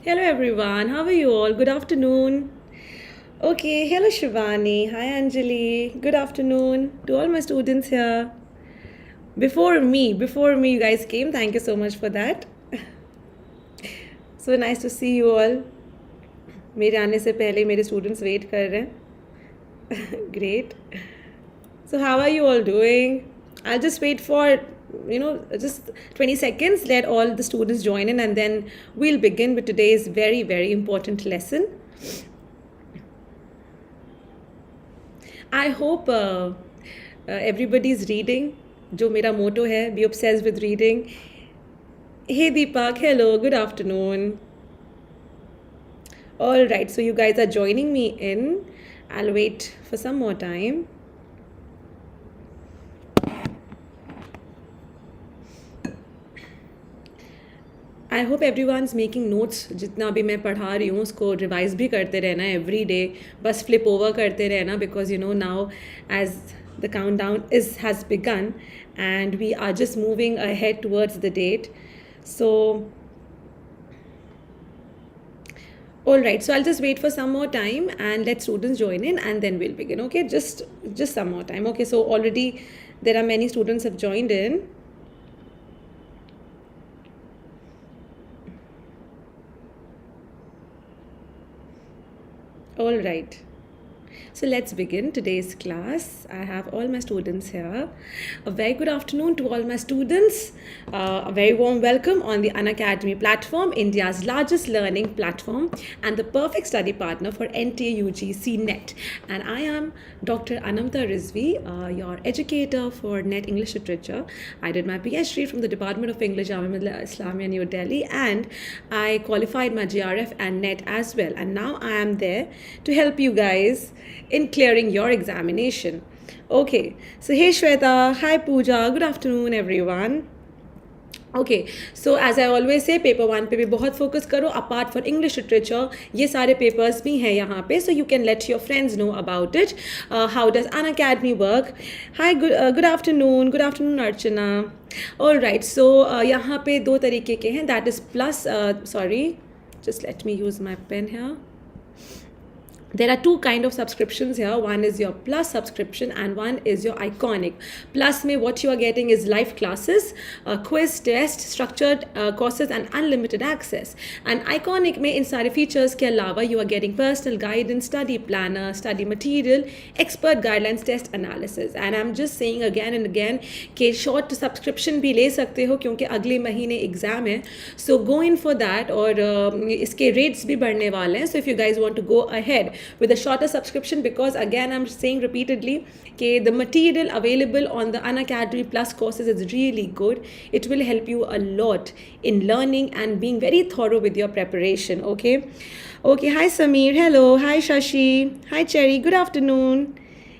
Hello everyone, how are you all? Good afternoon. Okay, hello Shivani. Hi Anjali. Good afternoon to all my students here. Before me, you guys came. Thank you so much for that. So nice to see you all. मेरे आने से पहले मेरे students wait कर रहे हैं. Great. So how are you all doing? I'll just wait for just 20 seconds. Let all the students join in, and then we'll begin with today's very important lesson. I hope everybody is reading. जो मेरा motto है, be obsessed with reading. Hey Deepak, hello, good afternoon. All right, so you guys are joining me in. I'll wait for some more time. I hope every one is making notes. जितना भी मैं पढ़ा रही हूँ उसको revise भी करते रहना एवरी डे. बस फ्लिप ओवर करते रहना because now as the countdown has begun and we are just moving ahead towards the date. So all right, so I'll just wait for some more time and let students join in and then we'll begin. Okay, just some more time. Okay, so already there are many students have joined in. All right, so let's begin today's class. I have all my students here. A very good afternoon to all my students. A very warm welcome on the Unacademy platform, India's largest learning platform and the perfect study partner for NTA UGC NET. And I am Dr. Anamta Rizvi, your educator for NET English Literature. I did my PhD from the Department of English, Jamia Millia Islamia, New Delhi, and I qualified my GRF and NET as well. And now I am there to help you guys in clearing your examination. Okay, so hey Shweta, hi Pooja, good afternoon everyone. Okay, so as I always say, paper 1 पे भी बहुत focus करो. Apart for English literature, ये सारे papers भी हैं यहाँ पे, so you can let your friends know about it. How does Unacademy work? Hi, good afternoon Archana. All right, so यहाँ पे दो तरीके के हैं. That is plus. Sorry, just let me use my pen here. There are two kind of subscriptions here. One is your plus subscription and one is your iconic. Plus में what you are getting is live classes, quiz, test, structured courses and unlimited access. And iconic में इन सारे features के अलावा you are getting personal guidance, study planner, study material, expert guidelines, test analysis. And I'm just saying again and again कि short subscription भी ले सकते हो क्योंकि अगले महीने एग्ज़ाम है. So go in for that. और इसके rates भी बढ़ने वाले हैं. So if you guys want to go ahead with a shorter subscription, because again I'm saying repeatedly okay, the material available on the Unacademy Plus courses is really good. It will help you a lot in learning and being very thorough with your preparation. Okay, hi Sameer, hello, hi Shashi, hi Cherry, good afternoon.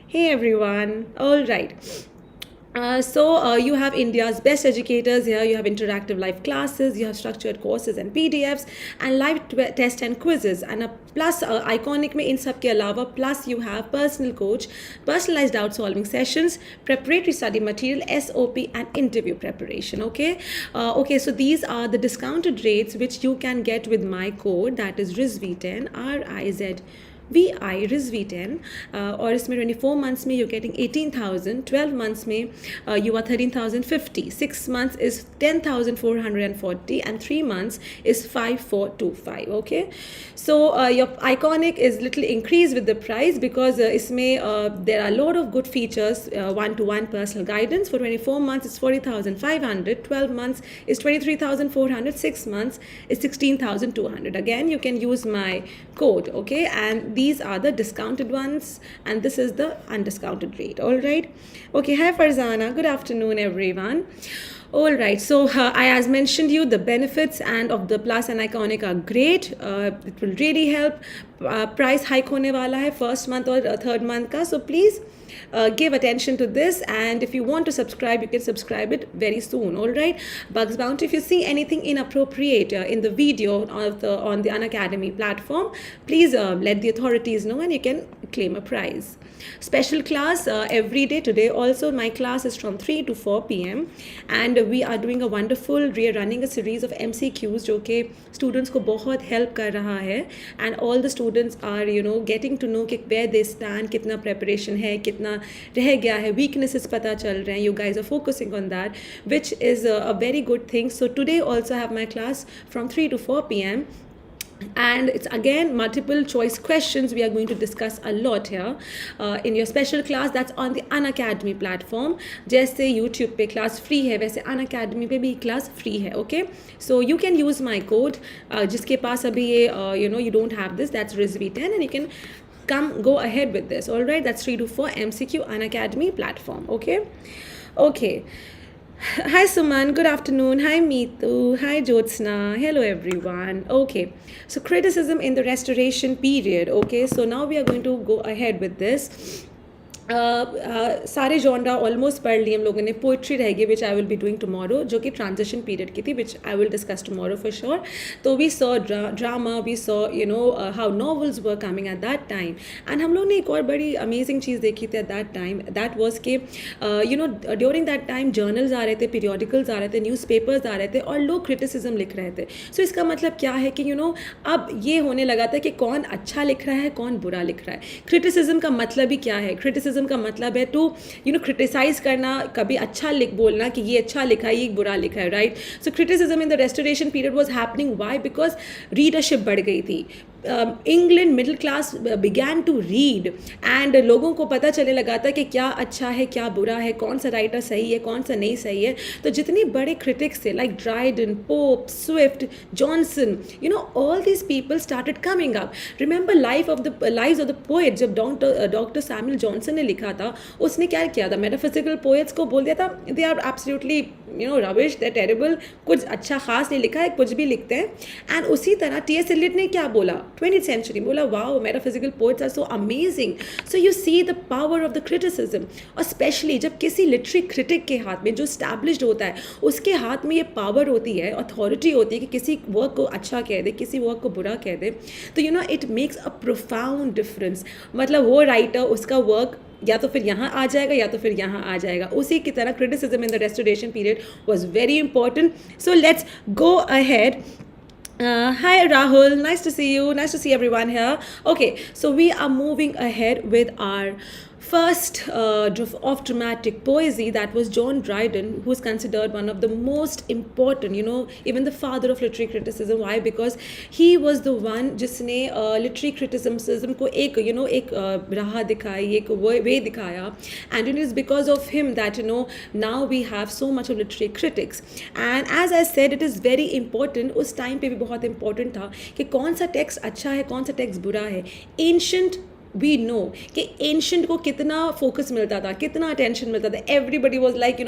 Hey everyone. All right, so you have India's best educators here. You have interactive live classes, you have structured courses and PDFs and live tests and quizzes. And a plus iconic में इन सब के अलावा plus you have personal coach, personalized doubt solving sessions, preparatory study material, SOP and interview preparation. Okay, so these are the discounted rates which you can get with my code, that is RIZV10, RIZVI RIZV10. और इसमें 24 months में you're getting 18,000, 12 months में you are 13,050, 6 months is 10,440 and 3 months is 5,425. Okay, so your iconic is little increased with the price because इसमें there are a lot of good features. One-to-one personal guidance for 24 months is 40,500, 12 months is 23,400, 6 months is 16,200. Again, you can use my code. Okay, and these are the discounted ones and this is the undiscounted rate. All right, okay, hi Farzana, good afternoon everyone. All right, so I as mentioned you the benefits and of the plus and iconic are great. It will really help. Price hike होने वाला है first month और third month का, so please give attention to this, and if you want to subscribe you can subscribe it very soon. All right, Bugs Bounty, if you see anything inappropriate in the video on the Unacademy platform, please let the authorities know and you can claim a prize. Special class every day today. Also, my class is from 3 to 4 p.m. and we are doing a wonderful, we are running a series of MCQs जो कि students को बहुत help कर रहा है, and all the students are getting to know कि where they stand, कितना preparation है, कितना रह गया है, weaknesses पता चल रहे हैं. You guys are focusing on that, which is a very good thing. So today also I have my class from 3 to 4 p.m. and it's again multiple choice questions we are going to discuss a lot here in your special class that's on the Unacademy platform. जैसे YouTube पे class free है वैसे Unacademy पे भी class free है. Okay, so you can use my code. जिसके पास अभी ये you don't have this, that's RISV10, and you can go ahead with this. All right, that's 3 to 4 MCQ Unacademy platform. Okay. Hi Suman, good afternoon. Hi Meetu, hi Jyotsna, hello everyone. Okay, so criticism in the restoration period. Okay, so now we are going to go ahead with this. सारे genre almost पढ़ लिए हम लोगों ने. Poetry रहेगी which I will be doing tomorrow, जो कि transition period की थी, which I will discuss tomorrow for sure. तो we saw drama, we saw how novels were coming at that time. And हम लोग ने एक और बड़ी अमेजिंग चीज़ देखी थी eight that time. That was के ड्यूरिंग दैट टाइम जर्नल्स आ रहे थे, पीरियडिकल्स आ रहे थे, न्यूज़पेपर्स आ रहे थे, और लोग क्रिटिसिज्म लिख रहे थे. सो इसका मतलब क्या है कि अब ये होने लगा था कि कौन अच्छा लिख रहा है, कौन बुरा लिख रहा है. क्रिटिसिज्म का मतलब ही क्या है? क्रिटिसिज्म का मतलब है टू क्रिटिसाइज करना, कभी अच्छा बोलना कि ये अच्छा लिखा है, ये बुरा लिखा है, right. So criticism in the restoration period was happening. Why? Because readership बढ़ गई थी. England middle class began to read, and लोगों को पता चलने लगा था कि क्या अच्छा है, क्या बुरा है, कौन सा राइटर सही है, कौन सा नहीं सही है. तो जितने बड़े क्रिटिक्स थे like Dryden, pope, Swift, Johnson, all these people started coming up. Remember lives of the poet. जब डॉक्टर सैमुअल जॉनसन ने लिखा था, उसने क्या किया था? मेटाफिजिकल पोएट्स को बोल दिया था they are absolutely rubbish, they terrible, कुछ अच्छा खास नहीं लिखा है, कुछ भी लिखते हैं. एंड उसी तरह टी.एस. एलियट ने क्या बोला 20th century, बोला wow metaphysical poets are so amazing. So you see the power of the criticism. और स्पेशली जब किसी लिटरेरी क्रिटिक के हाथ में, जो स्टैब्लिश्ड होता है, उसके हाथ में ये पावर होती है, अथॉरिटी होती है कि किसी वर्क को अच्छा कह दे, किसी वर्क को बुरा कह दे, तो it makes a profound difference. मतलब वो राइटर, उसका वर्क या तो फिर यहाँ आ जाएगा या तो फिर यहाँ आ जाएगा. उसी की तरह criticism in the restoration period was very important. So let's go ahead. Hi Rahul, nice to see you, nice to see everyone here. Okay, so we are moving ahead with our first of dramatic poesy. That was John Dryden, who is considered one of the most important, even the father of literary criticism. Why? Because he was the one जिसने literary criticism को एक राह दिखाई, एक way दिखाया, and it is because of him that now we have so much of literary critics. And as I said, it is very important. उस time पे भी बहुत important था कि कौन सा text अच्छा है, कौन सा text बुरा है. Ancient वी नो कि एंशंट को कितना फोकस मिलता था, कितना अटेंशन मिलता था. एवरीबडी वॉज लाइक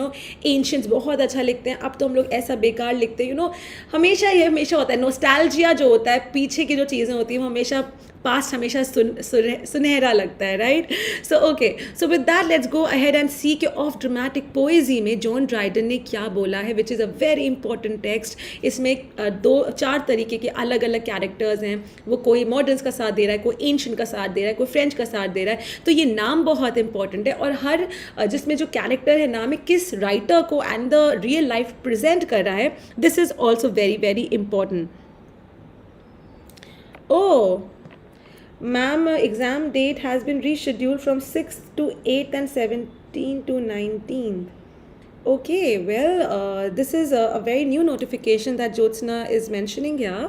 एंशंट्स बहुत अच्छा लिखते हैं, अब तो हम लोग ऐसा बेकार लिखते हैं. हमेशा होता है नोस्टैल्जिया जो होता है, पीछे की जो चीज़ें होती हैं वो हमेशा पास्ट हमेशा सुनहरा लगता है, right. So okay, so with that let's go ahead and see के ऑफ ड्रामेटिक पोएजी में जॉन ड्राइडन ने क्या बोला है, which is a very important text. इसमें 2-4 तरीके के अलग अलग कैरेक्टर्स हैं. वो कोई मॉडर्न्स का साथ दे रहा है, कोई एंशिएंट का साथ दे रहा है, कोई फ्रेंच का साथ दे रहा है. तो ये नाम बहुत इंपॉर्टेंट है, और हर जिसमें जो कैरेक्टर है नाम है किस राइटर को and the real life present कर रहा है. This is also very very important. Oh ma'am, exam date has been rescheduled from 6th to 8th and 17th to 19th. Okay, well, this is a very new notification that Jyotsna is mentioning here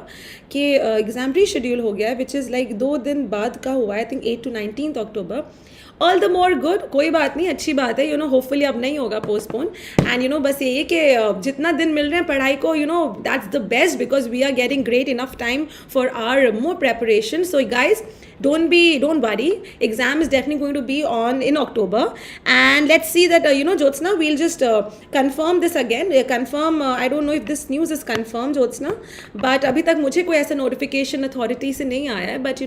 कि exam reschedule हो गया, which is like 2 दिन बाद का हुआ, I think 8 to 19th October. All the more good, कोई बात नहीं, अच्छी बात है. होपफुली अब नहीं होगा पोस्टपोन. एंड बस यही कि जितना दिन मिल रहे हैं पढ़ाई को, that's the best, because we are getting great enough time for our more preparation. So guys, don't worry, exam is definitely going to be on in October, and let's see that Jyotsna, we'll just confirm this again, confirm. I don't know if this news is confirmed, Jyotsna, but अभी तक मुझे कोई ऐसा notification authority से नहीं आया है. but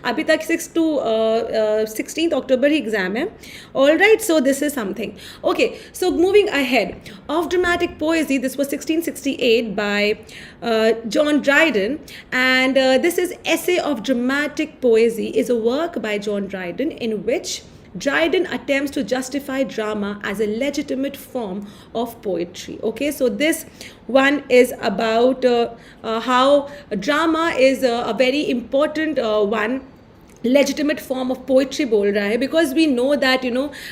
अभी तक 6 to 16th October he exam है. All right, so this is something. Okay, so moving ahead, of dramatic poesy, this was 1668 by John Dryden, and this is Essay of Dramatic Poesy is a work by John Dryden in which Dryden attempts to justify drama as a legitimate form of poetry. Okay, so this one is about how drama is a very important one, legitimate form of poetry बोल रहा है, because we know that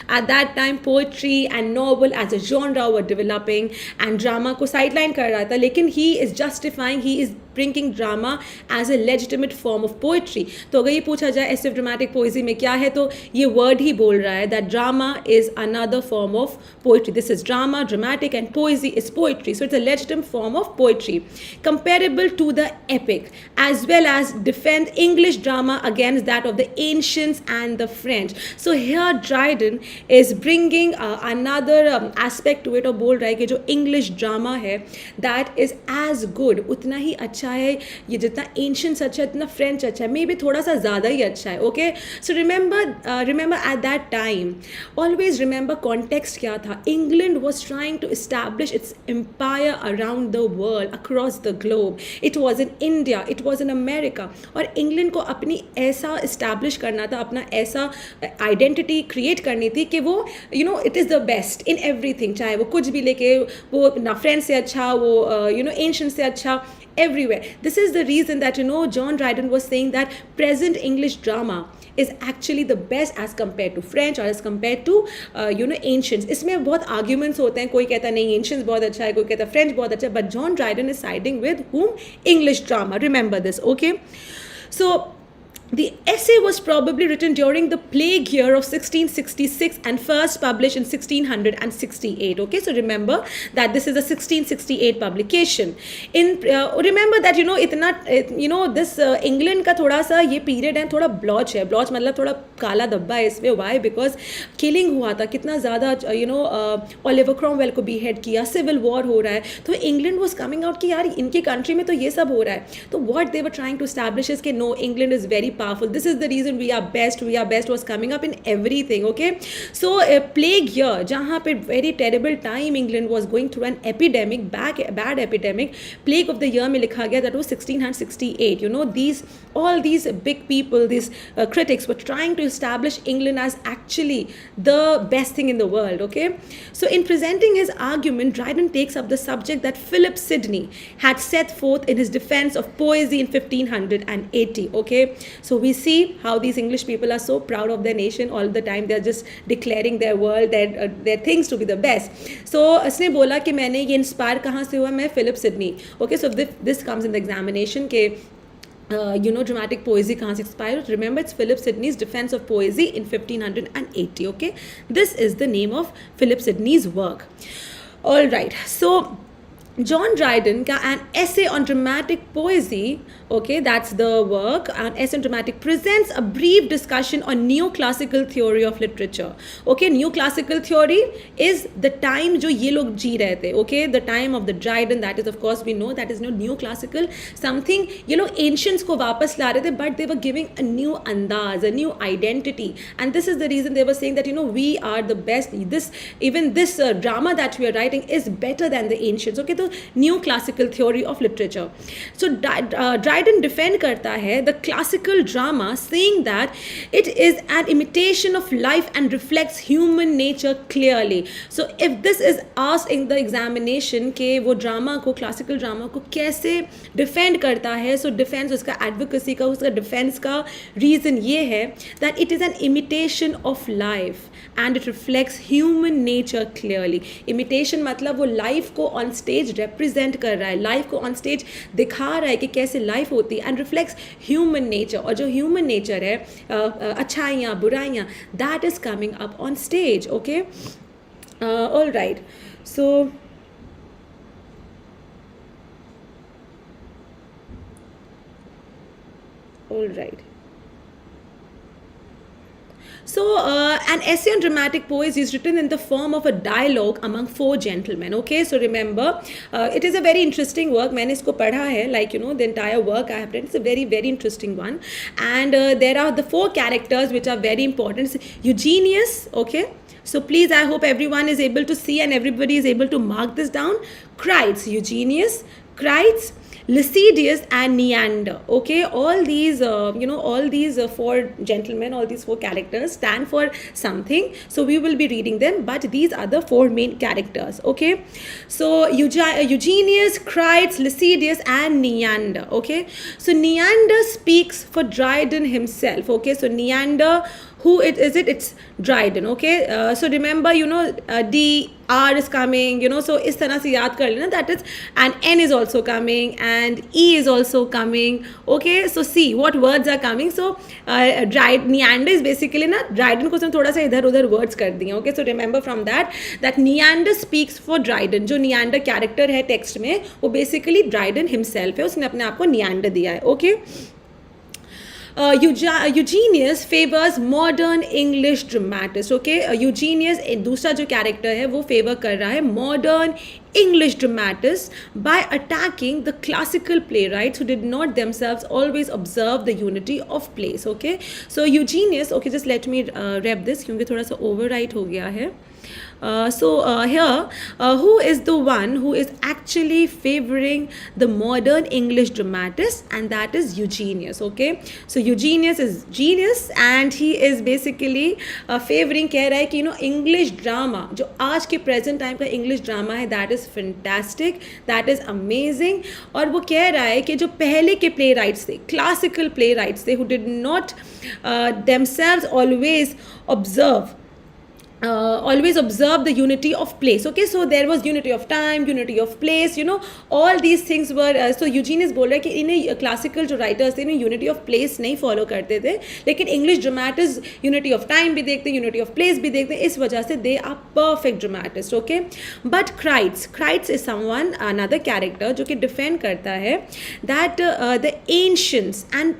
at that time poetry and novel as a genre were developing and drama को sideline कर रहा था, लेकिन he is justifying, he is bringing drama as a legitimate form of poetry. तो अगर ये पूछा जाए essay of dramatic poesy में क्या है, तो ये word ही बोल रहा है that drama is another form of poetry. This is drama, dramatic, and poesy is poetry. So it's a legitimate form of poetry comparable to the epic, as well as defend English drama against that of the ancients and the French. So here Dryden is bringing another aspect to it, और बोल रहा है कि जो English drama है that is as good, उतना ही अच्छा है, ये जितना ancients अच्छा है, इतना French अच्छा है, maybe थोड़ा सा ज़्यादा ही अच्छा है. Okay, so remember at that time, always remember context क्या था. England was trying to establish its empire around the world, across the globe. It was in India, it was in America, और England को अपनी ऐसा establish करना था, अपना ऐसा identity create करनी थी कि वो it is the best in everything, चाहे वो कुछ भी लेके, वो ना French से अच्छा, वो ancient से अच्छा, everywhere. This is the reason that John Dryden was saying that present English drama is actually the best as compared to French or as compared to ancients. इसमें बहुत arguments होते हैं, कोई कहता नहीं ancients बहुत अच्छा है, कोई कहता French बहुत अच्छा है, but John Dryden is siding with whom? English drama. Remember this, okay? So the essay was probably written during the plague year of 1666 and first published in 1668. Okay, so remember that this is a 1668 publication. Remember that इतना this England का थोड़ा सा ये period है, थोड़ा blotch है. Blotch मतलब थोड़ा काला धब्बा है इसमें. Why? Because killing हुआ था, कितना ज़्यादा Oliver Cromwell को behead किया, civil war हो रहा है. तो England was coming out कि यार इनके country में तो ये सब हो रहा है. तो what they were trying to establish is कि no, England is very powerful. This is the reason we are best was coming up in everything. Okay, so a plague year जहाँ पे very terrible time England was going through an epidemic, bad epidemic. Plague of the year में लिखा गया that was 1668. All these big people, these critics were trying to establish England as actually the best thing in the world. Okay, so in presenting his argument, Dryden takes up the subject that Philip Sidney had set forth in his defense of poesy in 1580. Okay, so we see how these English people are so proud of their nation all the time. They're just declaring their world, their things to be the best. So उसने बोला कि मैंने ये inspire कहाँ से हुआ, मैं Philip Sidney. Okay, so this comes in the examination के dramatic poesy कहाँ से inspired. Remember, it's Philip Sidney's defense of poesy in 1580. Okay, this is the name of Philip Sidney's work. All right, so John Dryden का an essay on dramatic poesy, okay, that's the work, an essay on dramatic, presents a brief discussion on neoclassical theory of literature. Okay, neoclassical theory is the time जो ये लोग जी रहे थे. Okay, the time of the Dryden, that is of course we know that is neoclassical, something ancients को वापस ला रहे थे, but they were giving a new andaz, a new identity, and this is the reason they were saying that we are the best. This drama that we are writing is better than the ancients. Okay, तो new classical theory of literature. So Dryden defend करता है the classical drama, saying that it is an imitation of life and reflects human nature clearly. So if this is asked in the examination के वो drama को, classical drama को कैसे defend करता है, so defence, उसका एडवोकेसी का, उसका डिफेंस का रीज़न ये है that it is an imitation of life and it reflects human nature clearly. Imitation मतलब वो लाइफ को ऑन स्टेज रिप्रेजेंट कर रहा है, लाइफ को ऑन स्टेज दिखा रहा है कि कैसे लाइफ होती है, एंड रिफ्लेक्ट्स ह्यूमन नेचर. और जो ह्यूमन नेचर है, अच्छाइयाँ बुराइयाँ, that is coming up on stage. Okay, all right. So all right. So, an essay on dramatic poesy is written in the form of a dialogue among four gentlemen. Okay, so remember, it is a very interesting work. मैंने इसको पढ़ा है, like you know, the entire work I have read. It's a very very interesting one, and there are the four characters which are very important. Eugenius, okay. So please, I hope everyone is able to see and everybody is able to mark this down. Crites, Eugenius, Crites, Lycidius and Neander. Okay, all these all these four gentlemen, all these four characters stand for something, so we will be reading them, but these are the four main characters. Okay, so Eugenius, Crites, Lycidius and Neander. Okay, so Neander speaks for Dryden himself. Okay, so Neander, who is it? It's Dryden. Okay, so remember, D R is coming, so इस तरह से याद कर लेना, that is, and N is also coming and E is also coming. Okay, so see what words are coming. So Neander is basically ना Dryden को थोड़ा सा इधर उधर words कर दिए. Okay, so remember from that Neander speaks for Dryden. जो Neander character है text में, वो basically Dryden himself है, उसने अपने आप को Neander दिया है. Okay, Eugenius favors modern English dramatists. Okay, Eugenius दूसरा जो character है वो favor कर रहा है modern English dramatists by attacking the classical playwrights who did not themselves always observe the unity of place. Okay, so Eugenius, okay, just let me rep this क्योंकि थोड़ा सा overwrite हो गया है. Here, who is the one who is actually favoring the modern English dramatist, and that is Eugenius. Okay, so Eugenius is genius and he is basically favoring, कह रहा है कि English drama, जो आज के present time का English drama है, that is fantastic, that is amazing. और वो कह रहा है कि जो पहले के playwrights थे, classical playwrights थे, who did not themselves always observe the unity of place. Okay, so there was unity of time, unity of place, all these things were so Eugenius बोल रहा है कि इन्हें classical जो writers थे इन्हें unity of place नहीं follow करते थे, लेकिन English dramatists unity of time भी देखते, unity of place भी देखते, इस वजह से they are perfect dramatists. Okay, but Crites is someone, another character जो कि defend करता है that the ancients and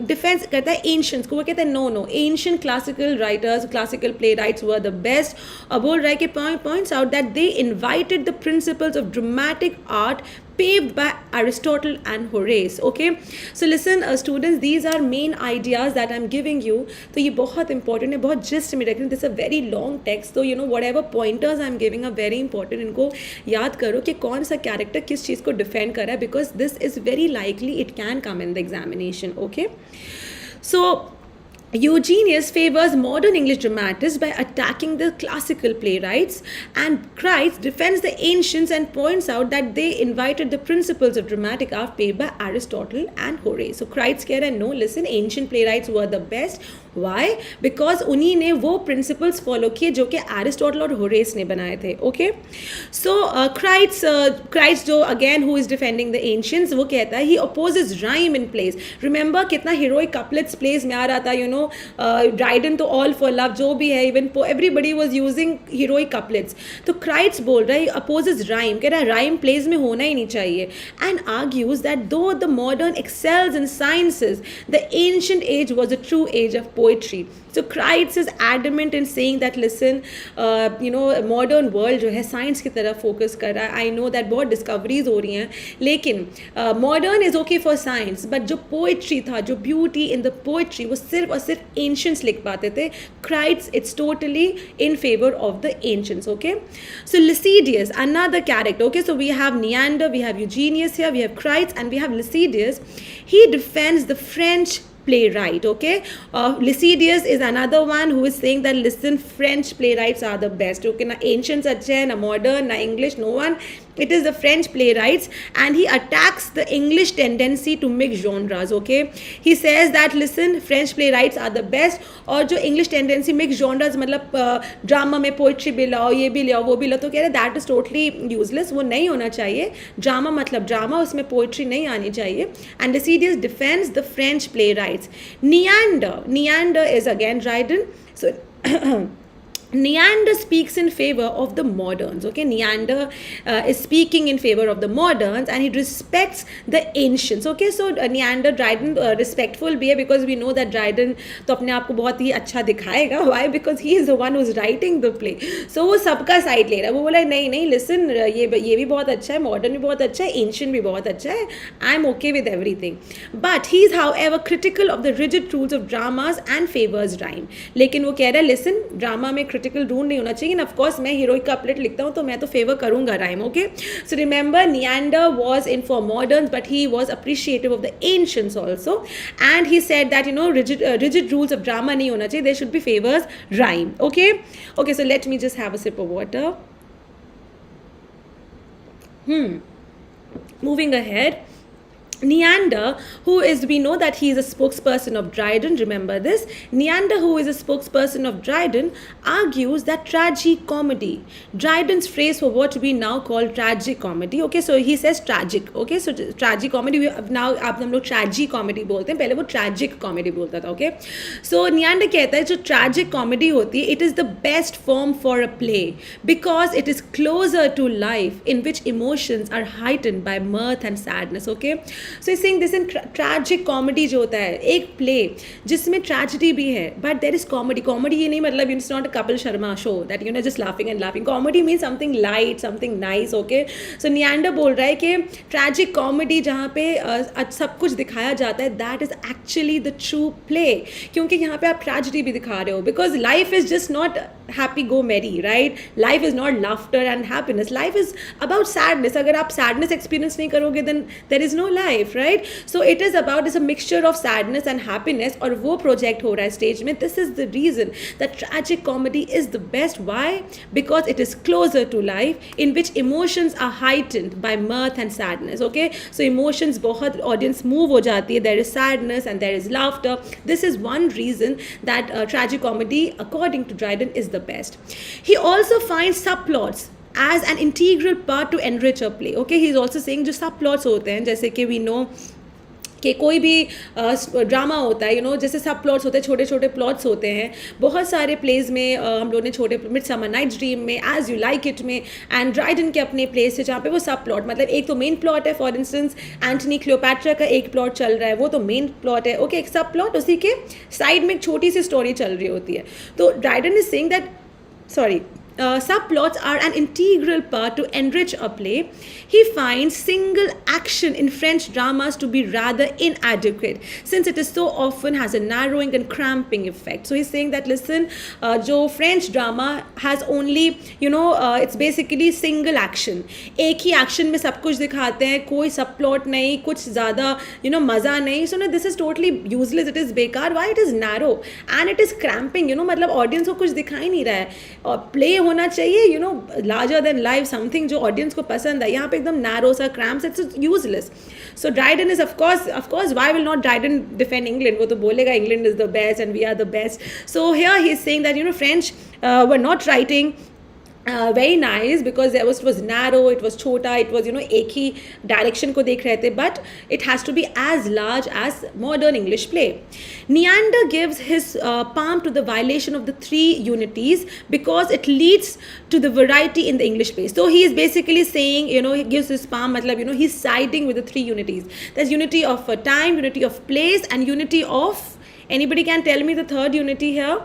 defense करता है ancients को, वो कहता है no, ancient classical writers, classical playwrights were the best. बोल रहा है कि points out that they invited the principles of dramatic art paved by Aristotle and Horace. Okay, so listen students, these are main ideas that I'm giving you. तो ये बहुत important है, बहुत gist में रखना. This is a very long text, so whatever pointers I'm giving are very important. इनको याद करो कि कौन सा character किस चीज़ को defend कर रहा है, because this is very likely it can come in the examination. Okay, so Eugenius favors modern English dramatists by attacking the classical playwrights, and Crites defends the ancients and points out that they invited the principles of dramatic art paved by Aristotle and Horace. So Crites कह रहा है no, listen, ancient playwrights were the best. Why? Because उन्हीं ने वो principles follow किए जो कि Aristotle और Horace ने बनाए थे. Okay, so Crites जो again who is defending the ancients, वो कहता है he opposes rhyme in plays. Remember कितना heroic couplets plays में आ रहा था, Dryden तो all for love जो भी है, even everybody was using heroic couplets. तो Crites बोल रहा है opposes rhyme, कह रहा है rhyme plays में होना ही नहीं चाहिए, and argues that though the modern excels in sciences, the ancient age was a true age of poetry. So Crites is adamant in saying that listen, modern world जो है science की तरफ focus कर रहा है. I know that बहुत discoveries हो रही हैं, लेकिन modern is okay for science, but जो poetry था, जो beauty in the poetry, वो सिर्फ और सिर्फ ancients लिख पाते थे. Crites, it's totally in favor of the ancients. Okay, so Lycidius, another character. Okay, so we have Neander, we have Eugenius here, we have Crites, and we have Lycidius. He defends the French playwright. Okay, Lycidius is another one who is saying that listen, French playwrights are the best. Okay, na ancients अच्छे हैं, ना modern, ना English, no one. It is the French playwrights, and he attacks the English tendency to mix genres. Okay, he says that listen, French playwrights are the best, और जो English tendency mix genres मतलब drama में poetry भी लाओ, ये भी लाओ, वो भी लाओ, तो कह रहे that is totally useless, वो नहीं होना चाहिए. Drama मतलब drama, उसमें poetry नहीं आनी चाहिए. And Lycidius defends the French playwrights. Neander is again Dryden. So Neander speaks in favor of the moderns. Okay, Neander is speaking in favor of the moderns, and he respects the ancients. Okay, so Neander, Dryden respectful भी है, because we know that Dryden तो अपने आप को बहुत ही अच्छा दिखाएगा. Why? Because he is the one who's writing the play. So वो सबका साइड ले रहा है. वो बोला नहीं नहीं, listen, ये भी बहुत अच्छा है, modern भी बहुत अच्छा है, ancient भी बहुत अच्छा है. I'm okay with everything. But he is, however, critical of the rigid rules of dramas and favors rhyme. लेकिन वो कह रहा है, listen, ड्रामा में क्रिटिकल रूल नहीं होना चाहिए. ऑफ कोर्स मैं हीरोइक का अपलेट लिखता हूँ तो मैं तो फेवर करूंगा rhyme. Okay, so remember Neander was in for modern but he was appreciative of the ancients also, and he said that rigid rules of drama नहीं होना चाहिए, there should be favours rhyme. Okay okay, so let me just have a sip of water. Moving ahead, Neander, who is, we know that he is a spokesperson of Dryden, remember this. Neander, who is a spokesperson of Dryden, argues that tragicomedy, Dryden's phrase for what we now call tragicomedy, okay, so he says tragic, okay, so tragicomedy, now आप हम लोग tragicomedy बोलते हैं, पहले वो tragic comedy बोलता था. okay, so Neander कहता है जो tragic comedy होती है, it is the best form for a play because it is closer to life, in which emotions are heightened by mirth and sadness. okay, so is saying this in tragic comedy जो होता है, एक play जिसमें tragedy भी है but there is comedy. Comedy ये नहीं मतलब it's not a Kapil Sharma show that you know just laughing and laughing. Comedy mean something light, something nice. Okay, so Neander बोल रहा है कि ट्रैजिक कॉमेडी जहाँ पे सब कुछ दिखाया जाता है, that is actually the true play, क्योंकि यहाँ पे आप ट्रेजिडी भी दिखा रहे हो. Because life is just not happy go merry, right? Life is not laughter and happiness. Life is about sadness. अगर आप sadness experience नहीं करोगे then there is no life, right? So it is about, it's a mixture of sadness and happiness, और वो project हो रहा है stage में. This is the reason that tragic comedy is the best. Why? Because it is closer to life, in which emotions are heightened by mirth and sadness. Okay, so emotions बहुत audience move हो जाती है. There is sadness and there is laughter. This is one reason that tragic comedy, according to Dryden, is the best. He also finds subplots as an integral part to enrich a play. Okay, he is also saying जो subplots होते हैं, जैसे कि we know कि कोई भी drama होता है, यू नो, जैसे सब प्लॉट्स होते हैं, छोटे छोटे प्लॉट्स होते हैं बहुत सारे प्लेज में. हम लोगों ने छोटे मिडसमर नाइट्स ड्रीम में, एज यू लाइक इट में, एंड ड्राइडन के अपने प्लेस है जहाँ पे वो सब प्लॉट, मतलब एक तो मेन प्लॉट है. फॉर इंस्टेंस एंटनी क्लियोपैट्रा का एक प्लॉट चल रहा है, वो तो मेन प्लॉट है. ओके, एक सब प्लॉट, उसी के साइड में एक छोटी सी स्टोरी चल रही होती है. तो Dryden is saying that, sorry, subplots are an integral part to enrich a play. He finds single action in French dramas to be rather inadequate, since it is so often has a narrowing and cramping effect. So he's saying that, listen, जो French drama has only, you know, it's basically single action. एक ही action में सब कुछ दिखाते हैं, कोई subplot नहीं, कुछ ज़्यादा, you know, मज़ा नहीं. So no, this is totally useless. It is बेकार. Why? It is narrow and it is cramping. You know, मतलब audience को कुछ दिखाई नहीं रहा है. और play होना चाहिए, you know, larger than life, something जो ऑडियंस को पसंद है. यहाँ पे एकदम नैरो सा, cramps, it's useless. So Dryden is of course why will not Dryden defend England? वो तो बोलेगा England is the best and we are the best. So here he is saying that, you know, French were not writing very nice because it was narrow, it was chota, it was, you know, एक ही direction को देख रहे थे, but it has to be as large as modern English play. Neander gives his palm to the violation of the three unities because it leads to the variety in the English play. So he is basically saying, you know, he gives his palm, matlab, you know, he's siding with the three unities. There's unity of time, unity of place, and unity of, anybody can tell me the third unity here?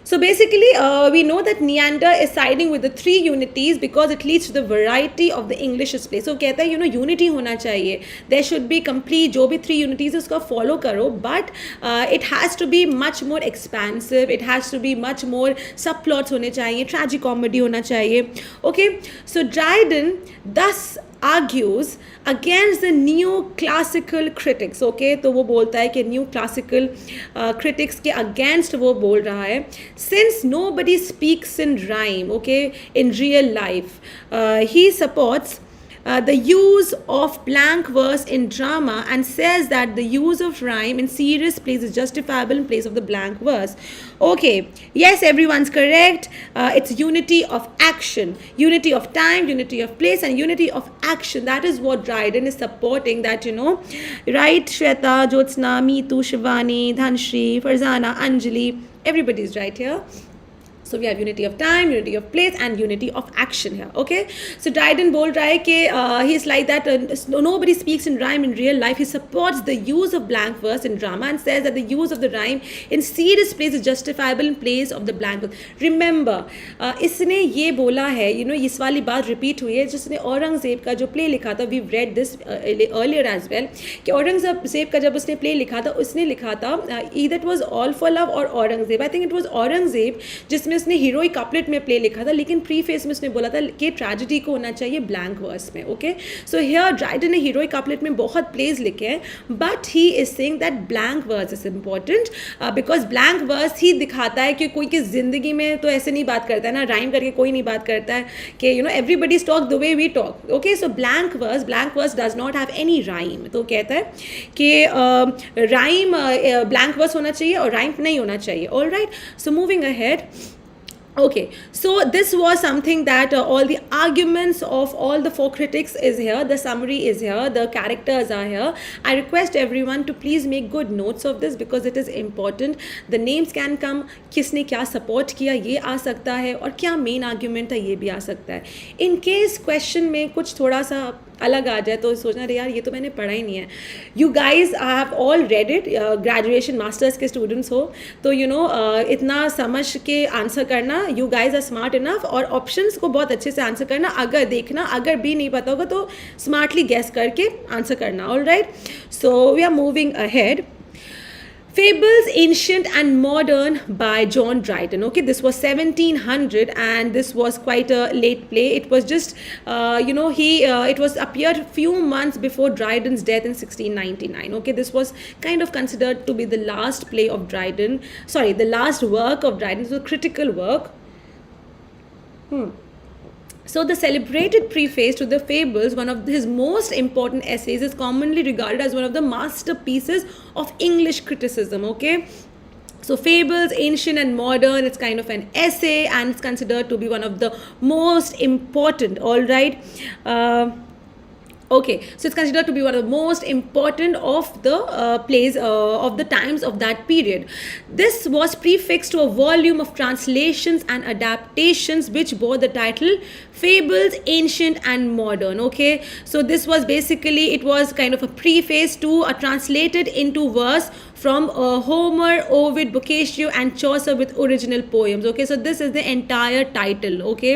So basically, we know that Neander is siding with the three unities because it leads to the variety of the English play. So कहता है, you know, unity होना चाहिए. There should be complete, जो भी three unities है उसका follow करो, but it has to be much more expansive. It has to be much more subplots होने चाहिए, tragic comedy होना चाहिए. Okay, so Dryden thus argues against the new classical critics. Okay, तो वो बोलता है कि new classical critics के against वो बोल रहा है, since nobody speaks in rhyme, okay, in real life. He supports the use of blank verse in drama and says that the use of rhyme in serious plays is justifiable in place of the blank verse. Okay, yes, everyone's correct. It's unity of action, unity of time, unity of place, and unity of action. That is what Dryden is supporting, that, you know, right? Shweta, Jyotsna, Meetu, Shivani, Dhanshri, Farzana, Anjali, everybody is right here. So we have unity of time, unity of place, and unity of action here. Okay, so Dryden बोल रहा है कि he's like that. Nobody speaks in rhyme in real life. He supports the use of blank verse in drama and says that the use of the rhyme in serious plays is justifiable in place of the blank verse. Remember, इसने ये बोला है, इस वाली बात repeat हुई है जिसने औरंगजेब का जो प्ले लिखा था. We've read this earlier as well कि औरंगजेब का जब उसने प्ले लिखा था, उसने लिखा था either it was All for Love or Aurangzeb. I think it was Aurangzeb जिसमें उसने हीरोइक कपलेट में प्ले लिखा था, लेकिन प्रीफेस में उसने बोला था कि ट्रेजेडी को होना चाहिए ब्लैंक वर्स में. ओके, सो हियर ड्राइडन ने हीरोइक कपलेट में बहुत प्लेज लिखे हैं, but he is saying that blank verse is important because blank verse ही दिखाता है कि कोई की जिंदगी में तो ऐसे नहीं बात करता है ना, राइम करके कोई नहीं बात करता है कि everybody talk the way we talk. Okay, so blank verse does not have any rhyme. तो कहता है कि राइम ब्लैंक वर्स होना चाहिए और राइम नहीं होना चाहिए. All right, so moving ahead. Okay, so this was something that all the arguments of all the four critics is here, the summary is here, the characters are here. I request everyone to please make good notes of this because it is important. The names can come, किसने क्या support किया ये आ सकता है, और क्या main argument है ये भी आ सकता है. In case question में कुछ थोड़ा सा अलग आ जाए तो सोचना अरे यार ये तो मैंने पढ़ा ही नहीं है. You guys have all read it, graduation masters के स्टूडेंट्स हो तो इतना समझ के आंसर करना. You guys are smart enough, और ऑप्शंस को बहुत अच्छे से आंसर करना. अगर देखना, अगर भी नहीं पता होगा तो स्मार्टली गेस करके आंसर करना. All right, so we are moving ahead. Fables, Ancient and Modern by John Dryden. Okay, this was 1700 and this was quite a late play. It was just, it was appeared few months before Dryden's death in 1699. Okay, this was kind of considered to be the last play of Dryden. Sorry, the last work of Dryden. It was a critical work. So the celebrated preface to the Fables, one of his most important essays, is commonly regarded as one of the masterpieces of English criticism. Okay, so Fables, Ancient and Modern, it's kind of an essay and it's considered to be one of the most important. All right. Okay, so it's considered to be one of the most important of the plays of the times of that period. This was prefixed to a volume of translations and adaptations which bore the title Fables, Ancient and Modern. Okay, so this was basically, it was kind of a preface to a translated into verse from Homer, Ovid, Boccaccio and Chaucer with original poems. Okay, so this is the entire title. Okay,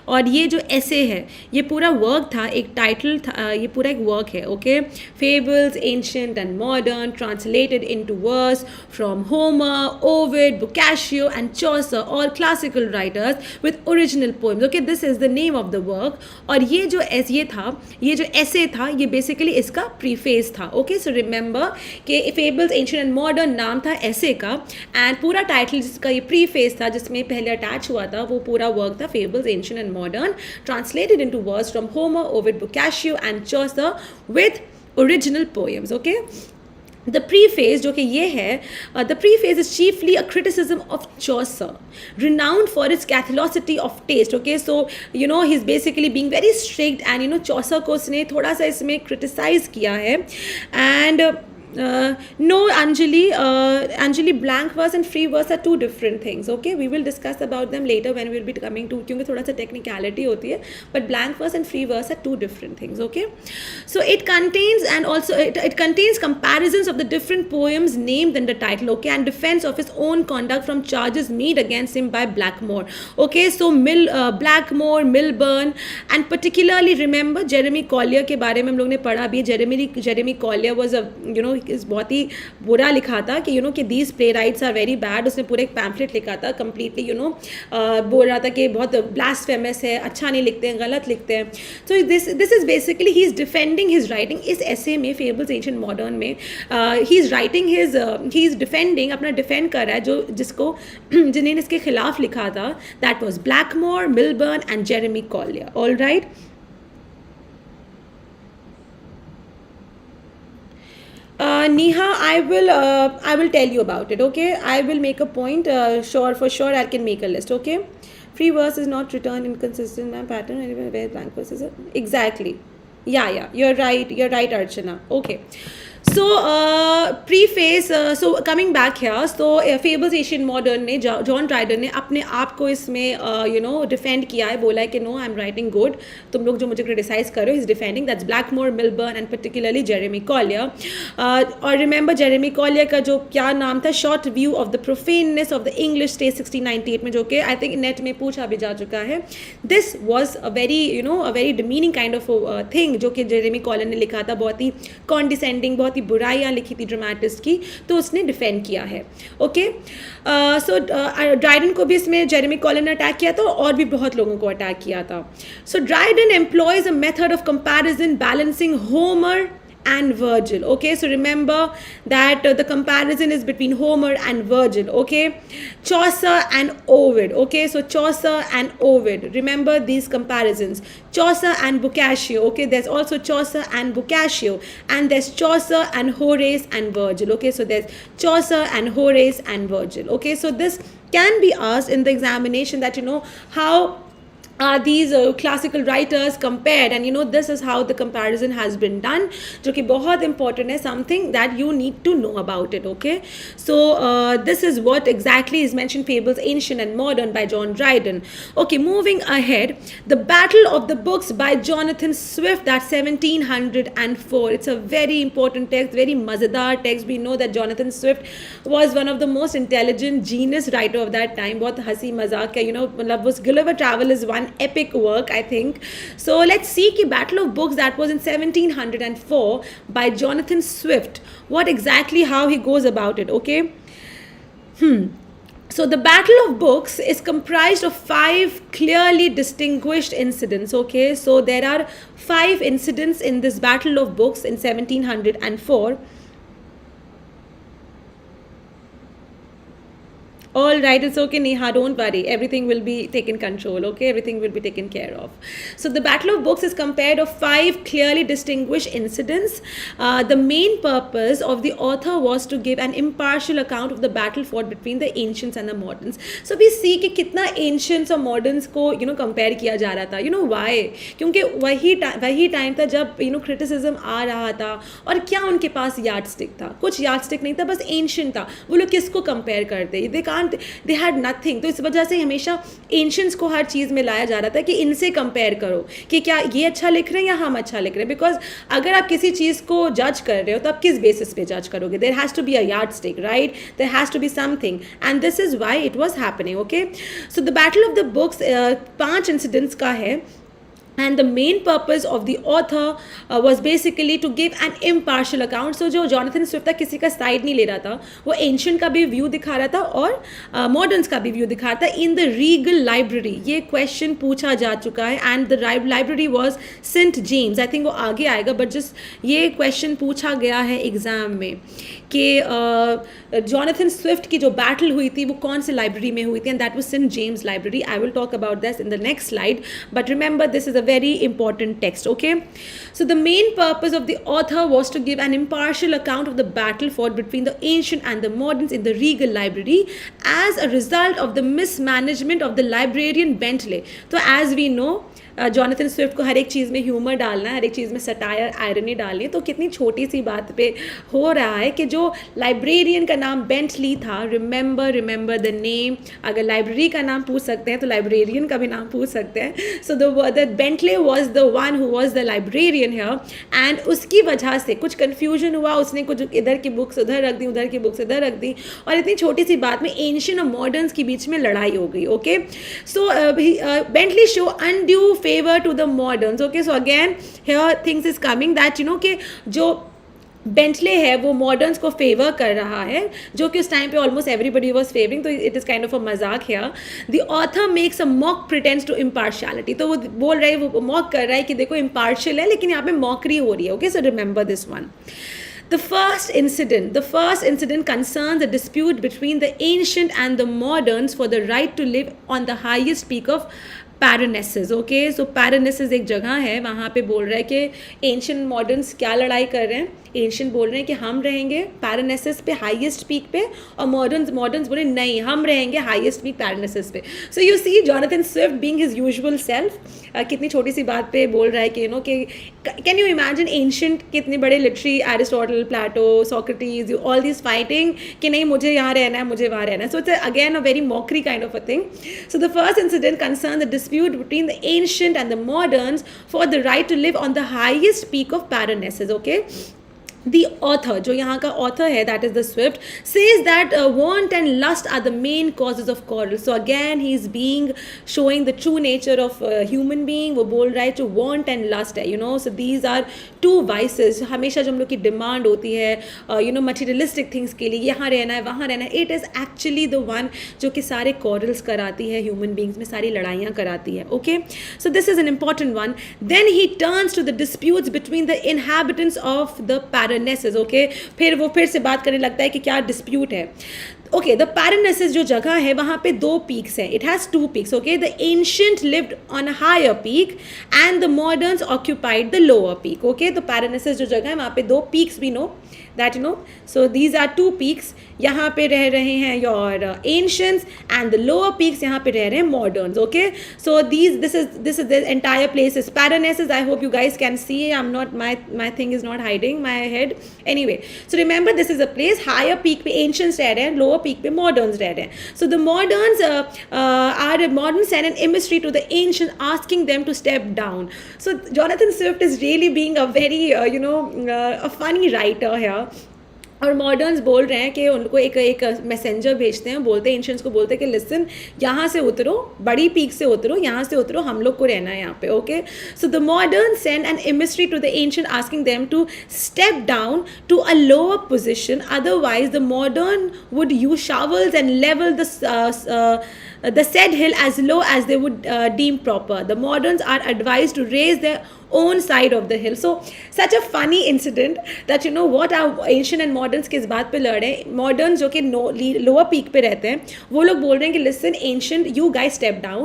और ये जो essay है ये पूरा work था, एक title था, ये पूरा एक work है. Okay, Fables, Ancient and Modern, translated into verse from Homer, Ovid, Boccaccio and Chaucer, all classical writers with original poems. Okay, this is the name of the work. और ये जो essay था ये basically इसका preface था. Okay, so remember कि Fables, Ancient and modern नाम था ऐसे का, एंड पूरा टाइटल जिसका ये प्रीफेस था जिसमें पहले अटैच हुआ था वो पूरा वर्क था fables, ancient and modern, translated into words from Homer, Ovid, Boccaccio and Chaucer with original poems. Okay, The preface जो कि ये है, the preface is chiefly a criticism of Chaucer, renowned for its catholicity of taste. Okay, so he's basically being very strict and Chaucer को उसने थोड़ा सा इसमें criticize किया है. And no, Anjali, blank verse and free verse are two different things. Okay, we will discuss about them later when we will be coming to, क्योंकि थोड़ा सा technicality होती है, but blank verse and free verse are two different things. Okay, so it contains, and also it contains comparisons of the different poems named in the title. Okay, and defense of his own conduct from charges made against him by Blackmore. Okay, so Blackmore, Milburn, and particularly remember Jeremy Collier के बारे में हम लोग ने पढ़ा भी. Jeremy Collier was a इस बहुत ही बुरा लिखा था कि कि these playwrights are very bad. उसने पूरे एक पैम्फलेट लिखा था कंप्लीटली बोल रहा था कि बहुत ब्लास्फेमस है, अच्छा नहीं लिखते हैं, गलत लिखते हैं. So this is basically he is defending his writing. इस ऐसे में फेबल्स एंशिएंट मॉडर्न में ही इज डिफेंडिंग, अपना डिफेंड कर रहा है जिन्हें इसके खिलाफ लिखा था. That was Blackmore, Millburn and Jeremy Collier. All right. Neha, I will tell you about it. Okay, I will make a point. For sure I can make a list. Okay, free verse is not written in consistent pattern. Where blank verse is exactly. Yeah, you're right, Archana. Okay, so preface, so coming back here, so fables Asian modern ने, John Dryden ने अपने आप को इसमें defend किया है, बोला है कि no, I am writing good, तुम लोग जो मुझे क्रिटिसाइज कर रहे हो, is defending, that's Blackmore, Millburn and particularly Jeremy Collier. और रिमेंबर जेरेमी कॉलियर का जो क्या नाम था, short view of the profaneness of the English state 1698 में, जो कि आई थिंक नेट में पूछा भी जा चुका है. This was a very demeaning kind of thing जो कि जेरेमी कॉलियर ने लिखा था, बहुत ही कॉन्डिसेंडिंग, बहुत ही बुराइयाँ लिखी थी ड्रामेटिस्ट की, तो उसने डिफेंड किया है. ओके, सो ड्राइडन को भी इसमें जेरेमी कॉलियर ने अटैक किया था, और भी बहुत लोगों को अटैक किया था. So Dryden employs a method of comparison balancing Homer and Virgil. Okay, so remember that the comparison is between Homer and Virgil. Okay, Chaucer and Ovid. Okay, so Chaucer and Ovid, remember these comparisons. Chaucer and Boccaccio. Okay, there's also Chaucer and Boccaccio, and there's Chaucer and Horace and Virgil. Okay, so there's Chaucer and Horace and Virgil. Okay, so this can be asked in the examination, that how are these classical writers compared, and this is how the comparison has been done, जो कि बहुत important है, something that you need to know about it. Okay, so this is what exactly is mentioned, fables ancient and modern by John Dryden. Okay, moving ahead, the Battle of the Books by Jonathan Swift, that's 1704. It's a very important text, very mazedar text. We know that Jonathan Swift was one of the most intelligent genius writer of that time. बहुत हंसी मजाक है, मतलब उस Gulliver Travel is one epic work, I think. So let's see the Battle of Books that was in 1704 by Jonathan Swift, what exactly, how he goes about it. Okay, so the Battle of Books is comprised of 5 clearly distinguished incidents. Okay, so there are 5 incidents in this Battle of Books in 1704. All right, it's okay, Neha, don't worry. Everything will be taken control, okay? Everything will be taken care of. So the Battle of Books is compared of 5 clearly distinguished incidents. The main purpose of the author was to give an impartial account of the battle fought between the ancients and the moderns. So we see कि कितना ancients और moderns को compare किया जा रहा था. Why? क्योंकि वही टाइम था जब criticism आ रहा था, और क्या उनके पास yardstick था? कुछ yardstick नहीं था, बस ancient था. वो लोग किसको compare करते? they had nothing. तो इस वजह से हमेशा एंशियंट्स को हर चीज़ में लाया जा रहा था कि इनसे कंपेयर करो कि क्या ये अच्छा लिख रहे हैं या हम अच्छा लिख रहे हैं. बिकॉज अगर आप किसी चीज़ को जज कर रहे हो तो आप किस बेसिस पे जज करोगे? There has to be a yardstick, right? There has to be something, and this is why it was happening. Okay, so the battle of the books 5 incidents का है. And the main purpose of the author was basically to give an impartial account. So जो Jonathan Swift था किसी का side नहीं ले रहा था, वो एंशियंट का भी व्यू दिखा रहा था और मॉडर्न्स का भी व्यू दिखा रहा था. इन द रीगल लाइब्रेरी ये क्वेश्चन पूछा जा चुका है, and the library was sent James. I think वो आगे आएगा, बट जस्ट ये क्वेश्चन पूछा गया है एग्जाम में कि जॉनथन स्विफ्ट की जो बैटल हुई थी वो कौन से लाइब्रेरी में हुई थी, and that was sent James library. I will talk about this in the next slide, but remember this is a very important text. Okay, so the main purpose of the author was to give an impartial account of the battle fought between the ancient and the moderns in the regal library as a result of the mismanagement of the librarian Bentley. So as we know, Jonathan Swift को हर एक चीज़ में humour डालना है, हर एक चीज़ में satire irony डालनी है. तो कितनी छोटी सी बात पे हो रहा है कि जो लाइब्रेरियन का नाम बेंटली था, रिमेंबर द नेम. अगर लाइब्रेरी का नाम पूछ सकते हैं तो लाइब्रेरियन का भी नाम पूछ सकते हैं. So the Bentley was the one who was the librarian here, and उसकी वजह से कुछ कन्फ्यूजन हुआ. उसने कुछ इधर की बुक्स उधर रख दी, उधर की बुक्स इधर रख दी, और इतनी छोटी सी बात में एंशियंट और मॉडर्न्स के बीच में लड़ाई हो गई. Okay, so Bentley show undue favor to the moderns. Okay, so again here things is coming that कि जो बेंटले है वो मॉडर्न्स को फेवर कर रहा है, जो कि उस टाइम पे ऑलमोस्ट एवरीबडी वॉज फेवरिंग. तो it is kind of a मजाक है. The author makes a mock pretence to impartiality. तो वो बोल रहा है, वो मॉक कर रहा है कि देखो इम्पार्शियल है, लेकिन यहाँ पे मॉकरी हो रही है. Okay, so remember this one. The first incident concerns a dispute between the ancient and the moderns for the right to live on the highest peak of Parnassus. Okay, so Parnassus एक जगह है, वहाँ पे बोल रहा है कि ancient मॉडर्न्स क्या लड़ाई कर रहे हैं, एंशियंट बोल रहे हैं कि हम रहेंगे पैरानेसिस पे, हाईएस्ट पीक पे, और मॉडर्न्स बोले नहीं, हम रहेंगे हाईएस्ट पीक पैरानेसिस पे. So you see Jonathan Swift being his usual self, कितनी छोटी सी बात पे बोल रहा है कि कि कैन यू इमेजिन एंशियंट कितने बड़े literary, Aristotle, Plato, Socrates, all this fighting कि नहीं मुझे यहाँ रहना है, मुझे वहाँ रहना है. So it's again a very mockery kind of a thing. So the first incident concern the dispute between the ancient and the moderns for the right to live on the highest peak of Parnassus. Okay, the author, जो यहाँ का author है, that is the Swift, says that want and lust are the main causes of quarrel. So again he is being showing the true nature of human being. वो बोल रहा है जो want and lust है, so these are two vices. हमेशा जो हम लोग की demand होती है materialistic things के लिए, यहाँ रहना है, वहाँ रहना है, it is actually the one जो कि सारे quarrels कराती है human beings में, सारी लड़ाइयाँ कराती है. Okay, so this is an important one. Then he turns to the disputes between the inhabitants of the Parnassus. Okay, फिर से बात करने लगता है कि क्या डिस्प्यूट है. ओके, द पैरानेसिस जो जगह है वहाँ पे 2 पीक्स हैं. It has 2 peaks. Okay, the ancient lived on a higher peak and the moderns occupied the lower peak. Okay, तो पैरानेसिस जो जगह है वहाँ पे 2 पीक्स भी no that so these are 2 peaks. यहाँ पे रह रहे हैं your ancients and the lower peaks यहाँ पे रह रहे हैं moderns. Okay, so this is the entire place is Paranessus. I hope you guys can see. I'm not, my thing is not hiding my head. Anyway, so remember this is a place, higher peak पे ancients रह रहे हैं, lower peak पे moderns रह रहे हैं. So the moderns send an emissary to the ancients asking them to step down. So Jonathan Swift is really being a very a funny writer here. और मॉडर्न्स बोल रहे हैं कि उनको एक मैसेंजर भेजते हैं, बोलते हैं एंशियंट्स को, बोलते हैं कि लिसन, यहाँ से उतरो, बड़ी पीक से उतरो, यहाँ से उतरो, हम लोग को रहना है यहाँ पे. Okay, so the modern send an एमिस्ट्री to the ancient asking them to step down to a lower position, otherwise the modern would use shovels and level the said hill as low as they would deem proper. The moderns are advised to raise their own side of the hill. So such a funny incident that what our ancient and moderns किस बात पे लड़ रहे हैं. Moderns जो कि lower peak पे रहते हैं, वो लोग बोल रहे हैं कि listen ancient, you guys step down,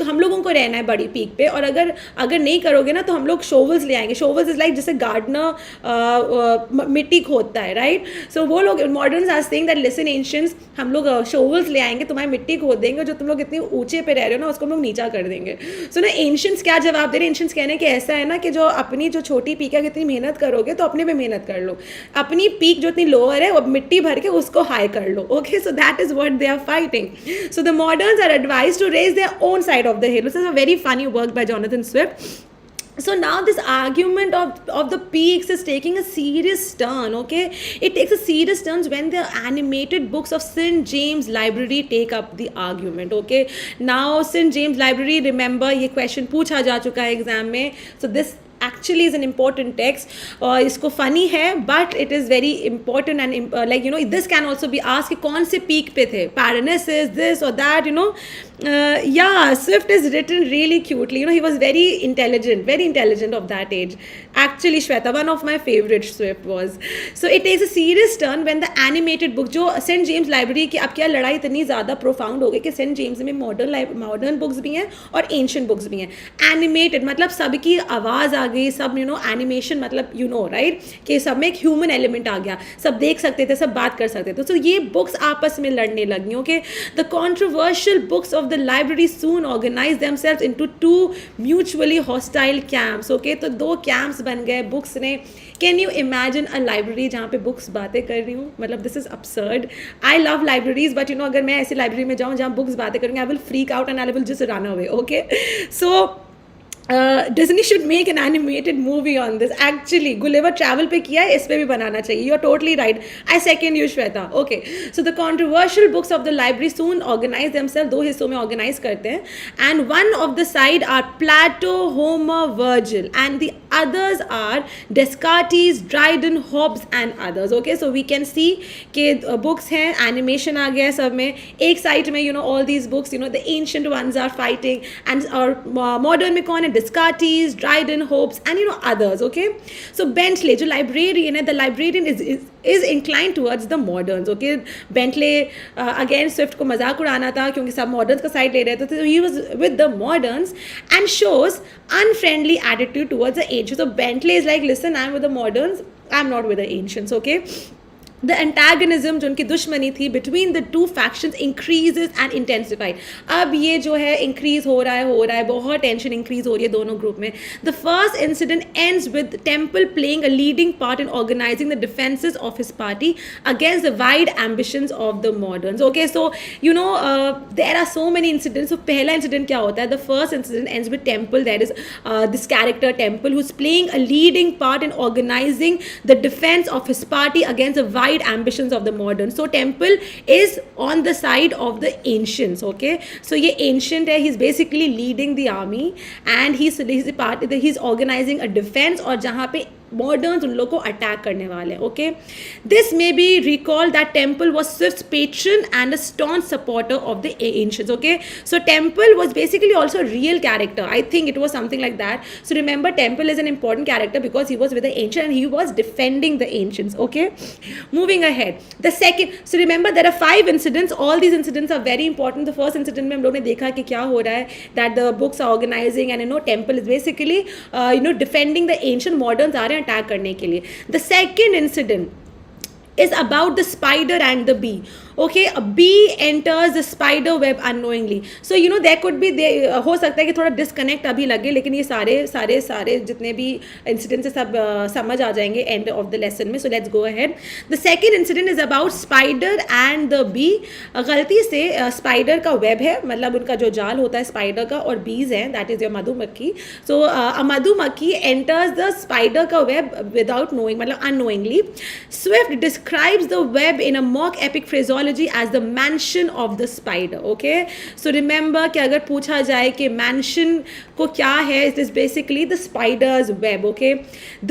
हम लोगों को रहना है बड़ी पीक पे, और अगर नहीं करोगे ना तो हम लोग शोवल्स ले आएंगे. शोवल्स इज लाइक जैसे गार्डनर मिट्टी खोदता है, राइट. सो वो लोग moderns are saying that listen ancients, हम लोग शोवल्स ले आएंगे, तुम्हारी मिट्टी खोद देंगे, जो तुम लोग इतने ऊंचे पे रह रहे हो ना उसको हम लोग नीचा कर देंगे. सो ना एंशियंट्स क्या जवाब दे रहे हैं, एंशियंट्स कहने कि ऐसा है ना कि जो अपनी जो छोटी पीक है, कितनी मेहनत करोगे तो अपने पे मेहनत कर लो, अपनी पीक जो इतनी लोअर है वो मिट्टी भर के उसको हाई कर लो. Okay, so that is what they are fighting. So the moderns are advised to raise their own side of the hill. This is a very funny work by Jonathan Swift. So now this argument of the peaks is taking a serious turn. Okay, it takes a serious turn when the animated books of St. James Library take up the argument. Okay, now St. James Library, remember ये question पूछा जा चुका है exam में. So this actually is an important text. इसको funny है but it is very important and like this can also be asked कि कौन से peak पे थे, Paranessus, this or that, yeah, Swift is written really cutely. He was very intelligent of that age. Actually, Shweta, one of my favorite Swift was. So it takes a serious turn when the animated book, जो St. James Library की, अब क्या लड़ाई इतनी ज़्यादा profound हो गई कि St. James में modern books भी हैं और ancient books भी हैं. Animated मतलब सबकी आवाज़ आ गई, सब animation मतलब right, कि सब में एक human element आ गया, सब देख सकते थे, सब बात कर सकते थे. तो ये books आपस में लड़ने लगी. Okay, the controversial books of the library soon organized themselves into 2 mutually hostile camps. Okay, तो 2 camps बन गए books ने. Can you imagine a library जहाँ पे books बातें कर रही हूँ? मतलब this is absurd. I love libraries, but अगर मैं ऐसी library में जाऊँ जहाँ books बातें करेंगे, I will freak out and I will just run away. Okay, so Disney should make an animated movie on this. Actually, Gulliver Travel पे किया है, इस पे भी बनाना चाहिए. You're totally right. I second you, Shweta. Okay. So the controversial books of the library soon organize themselves. 2 हिस्सों में organize करते हैं. And one of the side are Plato, Homer, Virgil, and the others are Descartes, Dryden, Hobbes, and others. Okay. So we can see कि books हैं, animation आ गया है सब में. एक side में all these books, the ancient ones are fighting, and our modern में कौन है? Descartes, Dryden, Hobbes, and others. Okay, so Bentley, जो librarian है, the librarian is inclined towards the moderns. Okay, Bentley again Swift को मजाक उड़ाना था क्योंकि सब moderns का side ले रहे थे, तो he was with the moderns and shows unfriendly attitude towards the ancient. So Bentley is like, listen, I'm with the moderns, I am not with the ancients. Okay, the antagonism जो उनकी दुश्मनी थी between the two factions increases and intensified. अब ये जो है increase हो रहा है बहुत tension increase हो रही है दोनों group में. The first incident ends with Temple playing a leading part in organizing the defenses of his party against the wide ambitions of the moderns. Okay, so you know there are so many incidents. So पहला incident क्या होता है? The first incident ends with Temple. There is this character Temple who's playing a leading part in organizing the defense of his party against the wide ambitions of the moderns. So Temple is on the side of the ancients. Okay, so ये ancient है, he's basically leading the army and he's organizing a defense और जहाँ पे मॉडर्न्स उन लोग को attack करने वाले हैं. Okay, this may be recall that Temple was Swift's patron and a staunch supporter of the ancients. Okay, so Temple was basically also real character. I think it was something like that. So remember Temple is an important character because he was with the ancient and he was defending the ancients. Okay, moving ahead the second. So remember there are 5 incidents. All these incidents are very important. The first incident में हम लोग ने देखा कि क्या हो रहा है, that the books are organising and Temple is basically defending the ancient. Moderns आ रहे हैं अटैक करने के लिए. The second incident is about the spider and the bee. Okay, a bee enters the spider web unknowingly. So you know there could be हो सकता है कि थोड़ा डिस्कनेक्ट अभी लगे, लेकिन ये सारे जितने भी इंसिडेंट्स है सब समझ आ जाएंगे एंड ऑफ द लेसन में. So let's go ahead. The second incident is about spider and the bee. गलती से स्पाइडर का वेब है, मतलब उनका जो जाल होता है स्पाइडर का, और बीज है दैट इज योर मधुमक्खी. सो अ मधुमक्खी एंटर्स द स्पाइडर का वेब विदाउट नोइंग, मतलब unknowingly. Swift describes the web in a mock epic phraseology as the mansion of the spider. Okay, so remember कि अगर पूछा जाए कि mansion को क्या है, it is basically the spider's web. Okay,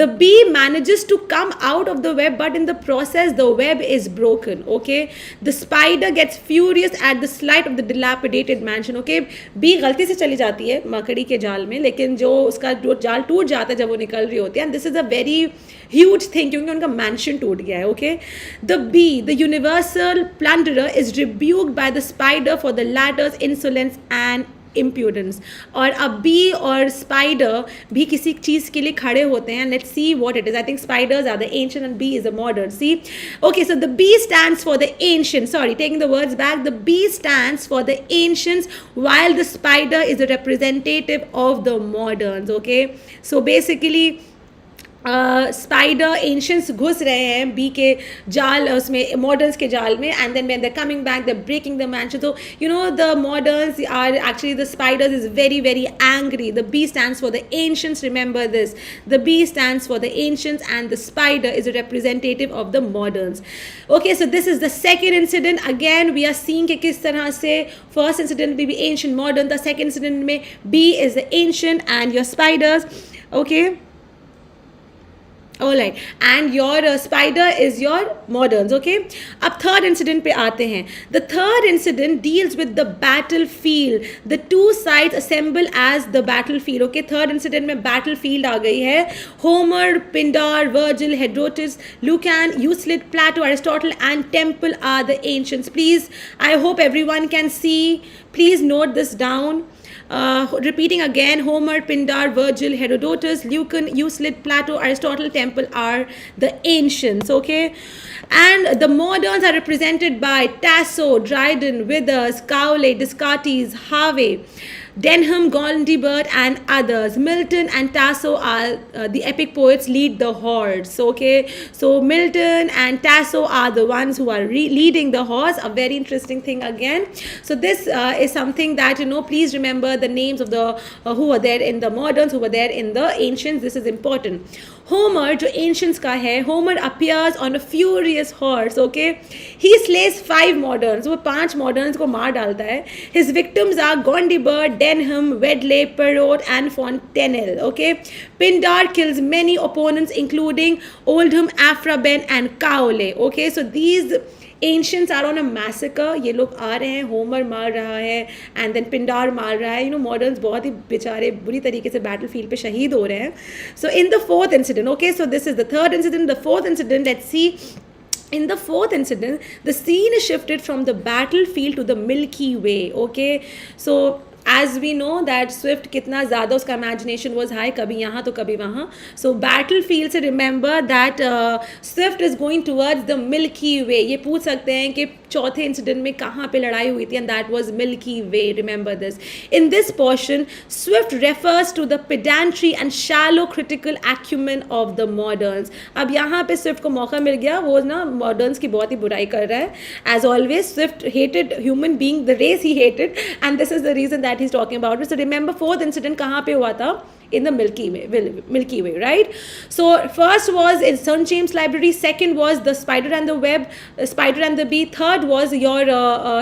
the bee manages to come out of the web but in the process the web is broken. Okay, the spider gets furious at the sight of the dilapidated mansion. Okay, bee गलती से चली जाती है मकड़ी के जाल में, लेकिन जो उसका जो जाल टूट जाता है जब वो निकल रही होती है, and this is a very huge thing क्योंकि उनका mansion टूट गया है. Okay, the bee, the universal plunderer, is rebuked by the spider for the latter's insolence and impudence. और अब bee और spider भी किसी चीज़ के लिए खड़े होते हैं. Let's see what it is. I think spiders are the ancient and bee is the modern. See, okay, so the bee stands for the ancient. Sorry, taking the words back. The bee stands for the ancients while the spider is a representative of the moderns. Okay, so basically spider ancients घुस रहे हैं B के जाल, उसमें मॉडर्न्स के जाल में, and then when they coming back they breaking the mansion. So you know the moderns are actually the spiders is very very angry. The bee stands for the ancients. Remember this, the bee stands for the ancients and the spider is a representative of the moderns. Okay, so this is the second incident. Again we are seeing कि किस तरह से first incident में भी ancient modern था, second incident में bee is the ancient and your spiders. Okay, all right, and your spider is your moderns. Okay, अब third incident पे आते हैं. The third incident deals with the battlefield. The two sides assemble as the battlefield. Okay, third incident में battlefield आ गई है. Homer, Pindar, Virgil, Herodotus, Lucan, Euclid, Plato, Aristotle and Temple are the ancients. Please, I hope everyone can see. Please note this down. Repeating again, Homer, Pindar, Virgil, Herodotus, Lucan, Euclid, Plato, Aristotle, Temple are the ancients. Okay, and the moderns are represented by Tasso, Dryden, Withers, Cowley, Descartes, Harvey, Denham, Gondibert and others. Milton and Tasso are the epic poets lead the hordes. Okay, so Milton and Tasso are the ones who are leading the hordes. A very interesting thing again. So this is something that, you know, please remember the names of the who were there in the moderns, who were there in the ancients. This is important. Homer, जो ancients का है, Homer appears on a furious horse. Okay, he slays 5 moderns. वो 5 moderns को मार डालता है. His victims are Gondibert, Denham, Wedley, Perrault and Fontenelle. Okay, Pindar kills many opponents including Oldham, Aphraben and Cowley. Okay, so these ancients are on a massacre. ये लोग आ रहे हैं, Homer मार रहा है एंड देन पिंडार मार रहा है. यू नो मॉडर्न्स बहुत ही बेचारे बुरी तरीके से बैटल फील्ड पे शहीद हो रहे हैं. So in the fourth incident, okay, so this is the third incident. The fourth incident, let's see. In the fourth incident, the scene is shifted from the battlefield to the Milky Way. Okay, so as we know that Swift कितना ज़्यादा उसका imagination was high, कभी यहाँ तो कभी वहाँ. So battlefield से remember that Swift is going towards the Milky Way. ये पूछ सकते हैं कि चौथे इंसिडेंट में कहाँ पे लड़ाई हुई थी, and that was Milky Way. Remember this. In this portion, Swift refers to the pedantry and shallow critical acumen of the moderns. अब यहाँ पे Swift को मौका मिल गया, वो ना moderns की बहुत ही बुराई कर रहा है. As always, Swift hated human being, the race he hated, and this is the reason that he's talking about it. So remember, fourth incident कहाँ पे हुआ था? In the Milky Way, right? So first was in St. James Library, second was the Spider and the Web, Spider and the Bee, third was your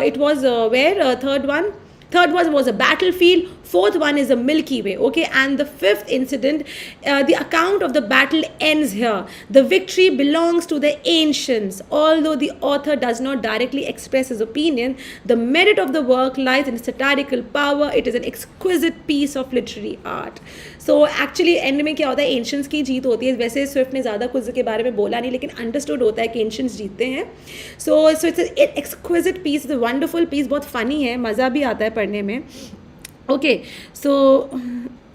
it was where third was a battlefield, fourth one is a Milky Way, okay? And the fifth incident, the account of the battle ends here. The victory belongs to the ancients. Although the author does not directly express his opinion, the merit of the work lies in its satirical power. It is an exquisite piece of literary art. So actually end में क्या होता है, ancients की जीत होती है. वैसे Swift ने ज़्यादा कुछ के बारे में बोला नहीं, लेकिन understood होता है कि ancients जीतते हैं. So it's an exquisite piece, it's a wonderful piece, बहुत funny है, मज़ा भी आता है पढ़ने में. ओके सो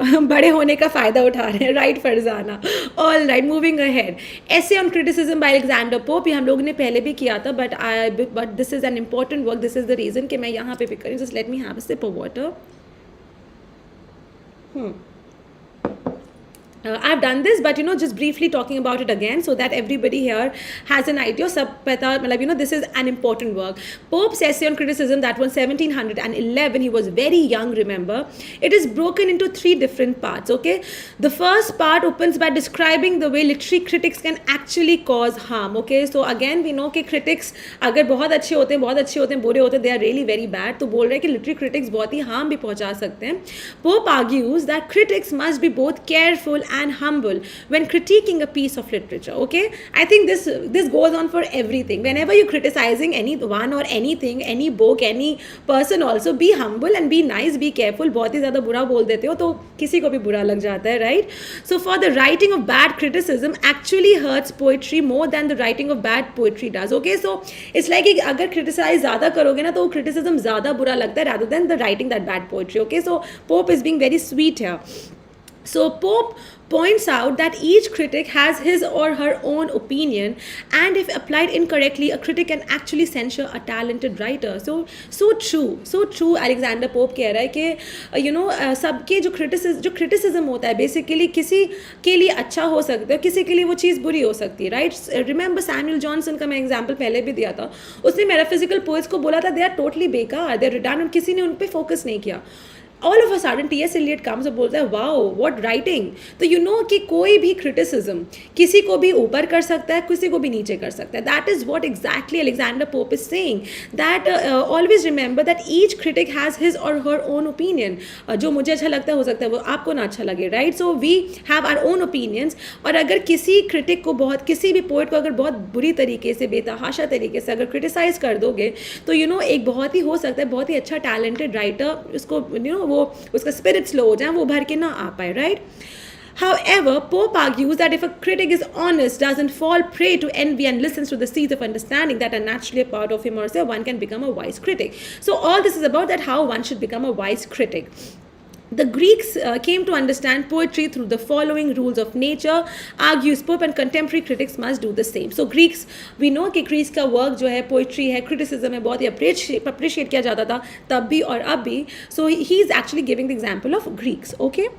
बड़े होने का फ़ायदा उठा रहे हैं, right Farzana. All right, moving ahead. Essay on criticism by Alexander Pope, ये हम लोगों ने पहले भी किया था, but this is an important work. This is the reason कि मैं यहाँ पे पिक करी. Just let me have a sip of water. I've done this, but just briefly talking about it again so that everybody here has an idea. Sab pata, this is an important work. Pope's essay on criticism, that was 1711. He was very young, remember. It is broken into 3 different parts, okay? The first part opens by describing the way literary critics can actually cause harm, okay? So again, we know कि critics अगर बहुत अच्छे होते हैं, बुरे होते हैं, they are really very bad. तो बोल रहे हैं कि literary critics बहुत ही harm भी पहुंचा सकते हैं. Pope argues that critics must be both careful and humble when critiquing a piece of literature, okay? I think this goes on for everything. Whenever you're criticizing anyone or anything, any book, any person, also be humble and be nice, be careful. बहुत ही ज़्यादा बुरा बोल देते हो तो किसी को भी बुरा लग जाता है, right? So for the writing of bad criticism actually hurts poetry more than the writing of bad poetry does, okay? So it's like अगर criticize ज़्यादा करोगे ना तो criticism ज़्यादा बुरा लगता है rather than the writing that bad poetry, okay? So Pope is being very sweet here. So Pope points out that each critic has his or her own opinion, and if applied incorrectly, a critic can actually censure a talented writer. So true. Alexander Pope कह रहा है कि सबके जो criticism होता है basically किसी के लिए अच्छा हो सकता है, किसी के लिए वो चीज़ बुरी हो सकती है, right? Remember Samuel Johnson का मैं example पहले भी दिया था. उसने metaphysical poets को बोला था they are totally बेकार, they are redundant, किसी ने उन पे focus नहीं किया. All of a sudden T.S. Eliot comes और बोलता है wow what writing. तो कि कोई भी criticism किसी को भी ऊपर कर सकता है, किसी को भी नीचे कर सकता है. That is what exactly Alexander Pope is saying, that always remember that each critic has his or her own opinion. जो मुझे अच्छा लगता है हो सकता है वो आपको ना अच्छा लगे, right? So we have our own opinions. और अगर किसी critic को किसी भी poet को अगर बहुत बुरी तरीके से, बेतहाशा तरीके से अगर criticize कर दोगे तो एक बहुत ही हो सकता है बहुत ही अच्छा talented writer उसको वो उसका स्पिरिट स्लो हो जाए, वो भर के ना आ पाए, right? However, Pope argues that if a critic is honest, doesn't fall prey to envy and listens to the seeds of understanding that are naturally a part of him or herself, one can become a wise critic. So all this is about that how one should become a wise critic. The Greeks came to understand poetry through the following rules of nature, argues Pope, and contemporary critics must do the same. So Greeks, we know कि Greeks का work जो है poetry है, criticism है, बहुत ही appreciate किया जाता था तब भी और अब भी. So he is actually giving the example of Greeks, okay?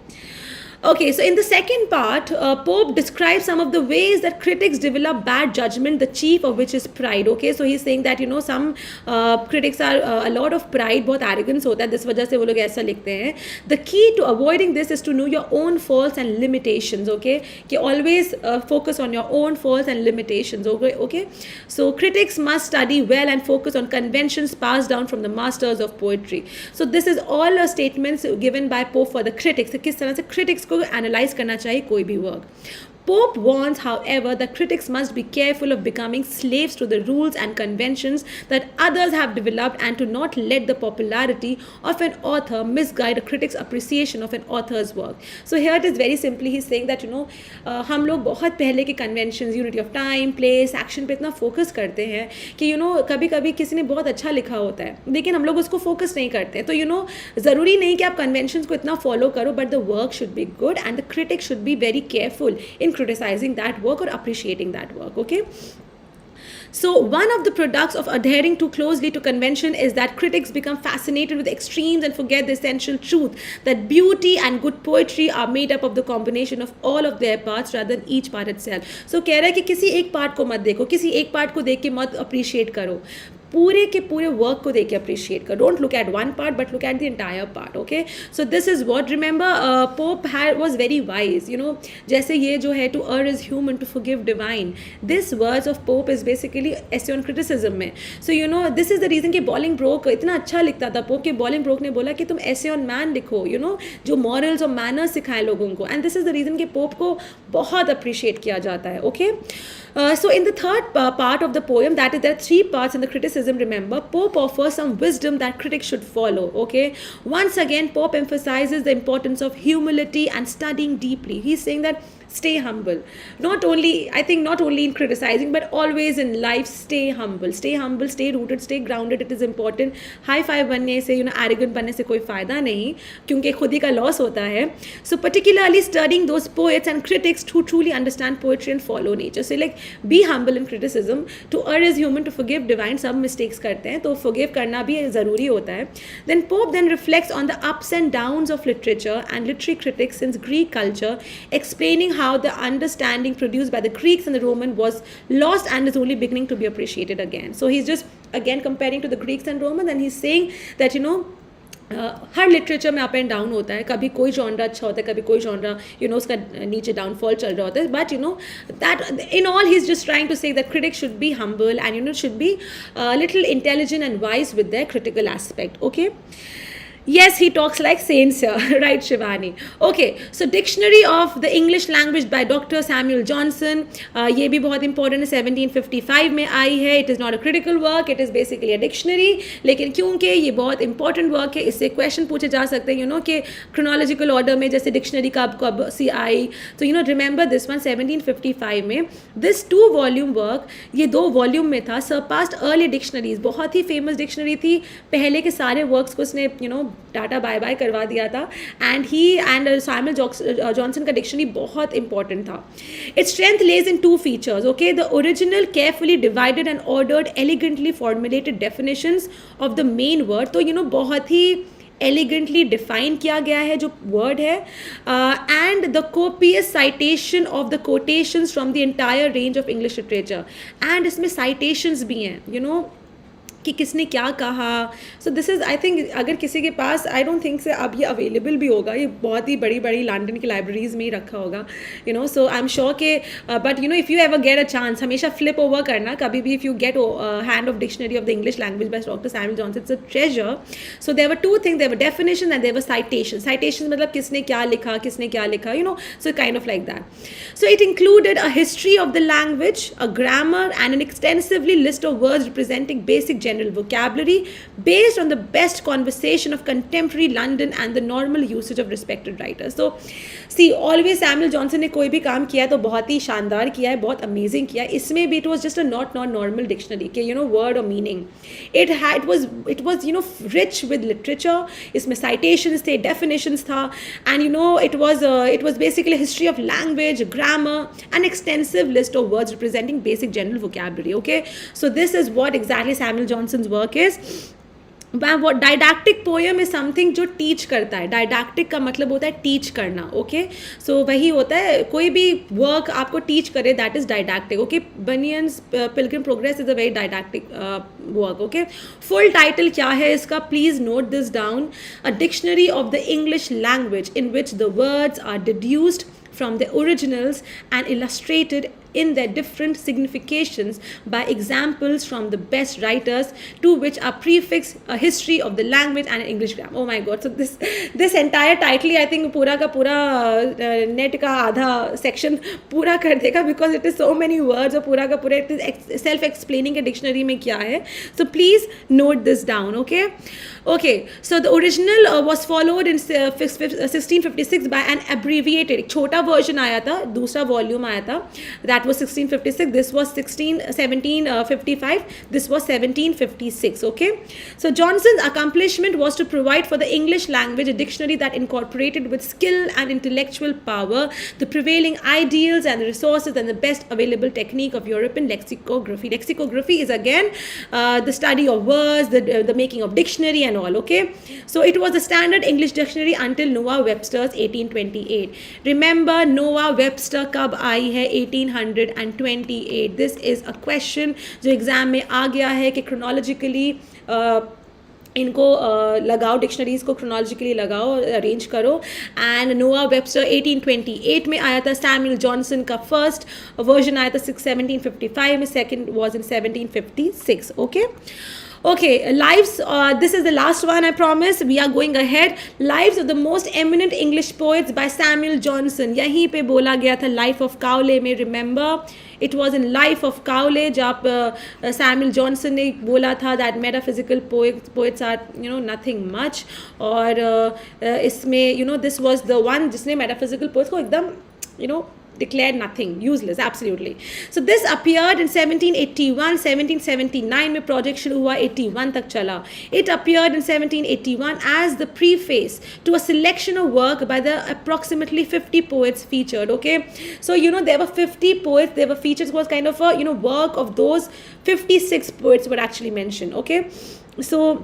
Okay, so in the second part, Pope describes some of the ways that critics develop bad judgment, the chief of which is pride. Okay, so he's saying that some critics are a lot of pride, बहुत arrogance होता है, जिस वजह से वो लोग ऐसा लिखते हैं. The key to avoiding this is to know your own faults and limitations. Okay, कि always focus on your own faults and limitations. Okay, so critics must study well and focus on conventions passed down from the masters of poetry. So this is all statements given by Pope for the critics. किस तरह से critics को analyse करना चाहिए कोई भी work. Pope warns, however, that critics must be careful of becoming slaves to the rules and conventions that others have developed and to not let the popularity of an author misguide a critic's appreciation of an author's work. So here it is very simply he's saying that हम लोग बहुत पहले के conventions, unity of time, place, action पे इतना focus करते हैं कि कभी कभी किसी ने बहुत अच्छा लिखा होता है लेकिन हम लोग उसको focus नहीं करते. तो ज़रूरी नहीं कि आप conventions को इतना follow करो, but the work should be good and the critic should be very careful in criticizing that work or appreciating that work. Okay. So one of the products of adhering too closely to convention is that critics become fascinated with extremes and forget the essential truth that beauty and good poetry are made up of the combination of all of their parts rather than each part itself. So कह रहा है कि किसी एक part को मत देखो, किसी एक पार्ट को देख के मत अप्रिशिएट करो, पूरे के पूरे वर्क को देख के अप्रिशिएट करो. Don't look at one part but look at the entire part. Okay, so this is what remember Pope was very wise. जैसे ये जो है to err is human to forgive divine, this words of Pope is basically essay on criticism में. So this is the reason कि Bolingbroke इतना अच्छा लिखता था पोप के. बॉलिंग ब्रोक ने बोला कि तुम एसे ऑन मैन लिखो, जो मॉरल्स और मैनर्स सिखाएं लोगों को. And this is the reason कि पोप को बहुत अप्रिशिएट किया जाता है. Okay, so in the third part of the poem, that is there are three parts in the criticism, remember, Pope offers some wisdom that critics should follow. Okay, once again Pope emphasizes the importance of humility and studying deeply. He's saying that stay humble, not only in criticizing but always in life. Stay humble, stay rooted, stay grounded. It is important. high five बनने से arrogant बनने से कोई फ़ायदा नहीं, क्योंकि खुद ही का लॉस होता है. So particularly studying those poets and critics who truly understand poetry and follow nature. So like be humble in criticism. To err is human, to forgive divine. सब mistakes करते हैं तो forgive करना भी ज़रूरी होता है. Then Pope then reflects on the ups and downs of literature and literary critics since Greek culture, explaining how the understanding produced by the Greeks and the Romans was lost and is only beginning to be appreciated again. So he's just again comparing to the Greeks and Romans, and he's saying that her literature में up and down होता है. कभी कोई genre अच्छा होता है, कभी कोई जॉनरा उसका नीचे डाउनफॉल चल रहा होता है. But that in all he is just trying to say that critics should be humble and should be little intelligent and wise with their critical aspect. Okay, Yes, he talks like saints here, right, Shivani? Okay, so Dictionary of the English Language by Dr. Samuel Johnson. ये भी बहुत important है, 1755 में आई है. It is not a critical work, it is basically a dictionary. लेकिन क्योंकि ये बहुत important work है, इससे question पूछे जा सकते हैं, कि chronological order में जैसे dictionary कब सी आई. तो remember this one, 1755 में this 2-volume work, ये 2 volume में था, surpassed early dictionaries. बहुत ही famous dictionary थी. पहले के सारे works को उसने डाटा बाय करवा दिया था. एंड सैमुअल जॉनसन का डिक्शनरी बहुत इंपॉर्टेंट था. Its strength lays in 2 features. Okay, the original carefully divided and ordered elegantly formulated definitions of the main word. तो बहुत ही एलिगेंटली डिफाइन किया गया है जो वर्ड है. And the copious citation of the quotations from the entire range of English literature. And इसमें citations भी हैं कि किसने क्या कहा. So this is I think अगर किसी के पास, आई डोंट थिंक से अब ये अवेलेबल भी होगा, ये बहुत ही बड़ी लंदन की लाइब्रेरीज में ही रखा होगा. सो आई एम श्योर के but if you ever get a chance, हमेशा फ्लिप ओवर करना कभी भी. If you get hand of dictionary of the English language by doctor Samuel Johnson, it's a treasure. So there were 2 things, there were definition and there were citation. Citation मतलब किसने क्या लिखा, so kind of like that. So it included a history of the language, a grammar and an extensively list of words representing basic general vocabulary based on the best conversation of contemporary London and the normal usage of respected writers. So see, always Samuel Johnson ने कोई भी काम किया है तो बहुत ही शानदार किया है, बहुत अमेजिंग किया है. इसमें भी it was just a not normal dictionary के word or meaning. It was rich with literature. इसमें citations थे, definitions था, and it was basically a history of language, grammar, an extensive list of words representing basic general vocabulary. Okay, so this is what exactly Samuel Johnson's work is. what didactic poem is something जो teach करता है. डायडैक्टिक का मतलब होता है teach करना. Okay, सो वही होता है, कोई भी वर्क आपको टीच करे that is didactic. Okay, Bunyan's pilgrim progress is a very didactic work. Okay, full title क्या है इसका, please note this down. A dictionary of the English language in which the words are deduced from the originals and illustrated in their different significations by examples from the best writers, to which are prefixed a history of the language and English grammar. Oh my god, so this entire title I think पूरा का पूरा net का आधा section पूरा कर देगा, because it is so many words और पूरा का पूरा it is self explaining के डिक्शनरी में क्या है. So please note this down. Okay, so the original was followed in 1656 by an abbreviated, एक छोटा version आया था, दूसरा volume आया था, that was 1656, this was 1755, this was 1756. Okay, so Johnson's accomplishment was to provide for the English language a dictionary that incorporated with skill and intellectual power the prevailing ideals and the resources and the best available technique of European lexicography. Lexicography is again the study of words, the making of dictionary and all. Okay, so it was the standard English dictionary until Noah Webster's 1828. Remember, Noah Webster कब आई है? 1828. This is a question जो exam में आ गया है कि chronologically इनको लगाओ, dictionaries को क्रोनोलॉजिकली लगाओ, अरेंज करो. एंड नोआ वेबस्टर 1828 में आया था. सैमुअल जॉनसन का फर्स्ट वर्जन आया था 1755 में, second was in 1756. Okay, lives, this is the last one, I promise. We are going ahead. Lives of the most eminent English poets by Samuel Johnson. यहीं पे बोला गया था Life of Cowley में. Remember, it was in Life of Cowley जब Samuel Johnson ने बोला था that metaphysical poets are nothing much. और इसमें this was the one जिसने metaphysical poets को एकदम declared nothing, useless, absolutely. So this appeared in 1781, 1779 में project शुरू हुआ, 81 तक चला. It appeared in 1781 as the preface to a selection of work by the approximately 50 poets featured. Okay, so there were 50 poets, they were featured. It was kind of a work of those 56 poets were actually mentioned. Okay, so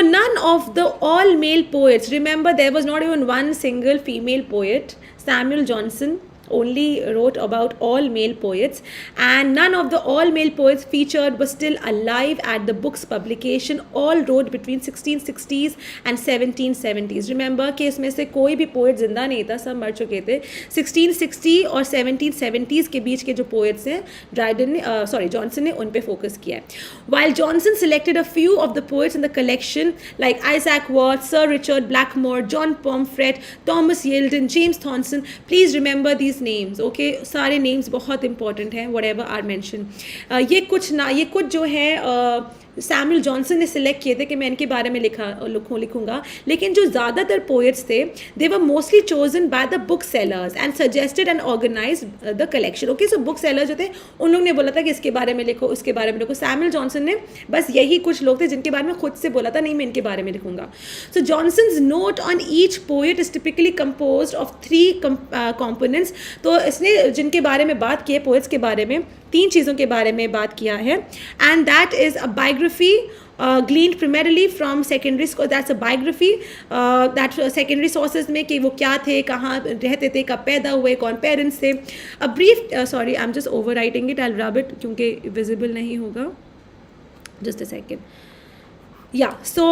none of the all male poets, remember there was not even one single female poet. Samuel Johnson only wrote about all male poets, and none of the all male poets featured were still alive at the book's publication. All wrote between 1660s and 1770s. Remember कि इसमें से कोई भी poet जिंदा नहीं था, सब मर चुके थे. 1660 और 1770s के बीच के जो poets हैं, Johnson ने उन पे focus किया है. While Johnson selected a few of the poets in the collection like Isaac Watts, Sir Richard Blackmore, John Pomfret, Thomas Yelden, James Thomson, please remember these names. Okay, सारे names बहुत important हैं, whatever are mentioned. ये कुछ जो है Samuel Johnson ने select किए थे कि मैं इनके बारे में लिखूंगा, लेकिन जो ज़्यादातर पोएट्स थे they were mostly chosen by the book sellers and suggested and organised the collection. Okay, so book sellers जो थे उन लोगों ने बोला था कि इसके बारे में लिखो, उसके बारे में लिखो. सैमुअल जॉनसन ने बस यही कुछ लोग थे जिनके बारे में खुद से बोला था नहीं मैं इनके बारे में लिखूंगा. So Johnson's note on each poet is typically composed of 3 components. तो इसने जिनके बारे में बात की है, पोएट्स के बारे में 3 चीज़ों के बारे में बात किया है. And that is a biography gleaned primarily from secondary, that's a biography that secondary sources में कि वो क्या थे, कहाँ रहते थे, कब पैदा हुए, कौन पेरेंट्स थे. A brief sorry I'm just overwriting it, I'll rub it क्योंकि visible नहीं होगा. Just a second. Yeah, so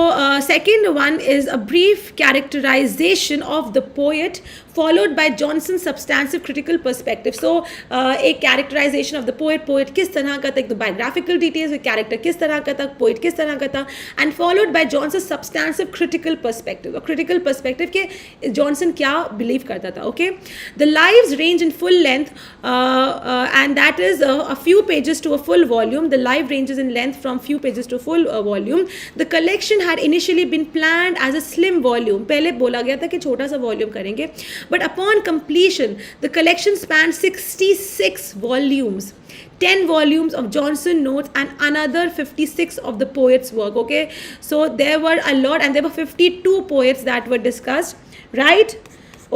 second one is a brief characterization of the poet followed by Johnson's substantive critical perspective. So a characterization of the poet किस तरह का था, the biographical details, the character किस तरह का था, poet किस तरह का था, and followed by Johnson's substantive critical perspective. A critical perspective के Johnson क्या believe करता था. Okay, the lives range in full length and that is a few pages to a full volume. The life ranges in length from few pages to full volume. The collection had initially been planned as a slim volume. पहले बोला गया था कि छोटा सा volume करेंगे, but upon completion the collection spanned 66 volumes. 10 volumes of Johnson notes and another 56 of the poet's work. Okay, so there were a lot, and there were 52 poets that were discussed, right?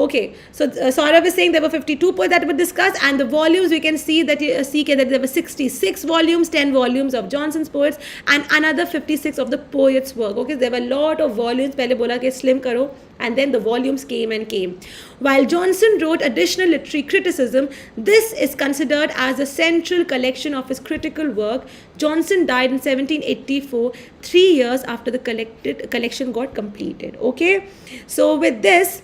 Okay, so Saurabh is saying there were 52 poets that were discussed, and the volumes we can see that there were 66 volumes, 10 volumes of Johnson's poets and another 56 of the poet's work. Okay, there were a lot of volumes. पहले बोला कि slim करो, and then the volumes came and came. While Johnson wrote additional literary criticism, this is considered as a central collection of his critical work. Johnson died in 1784, 3 years after the collection got completed. Okay, so with this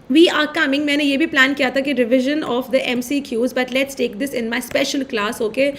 we are coming, मैंने ये भी plan किया था कि revision of the MCQs, but let's take this in my special class. Okay,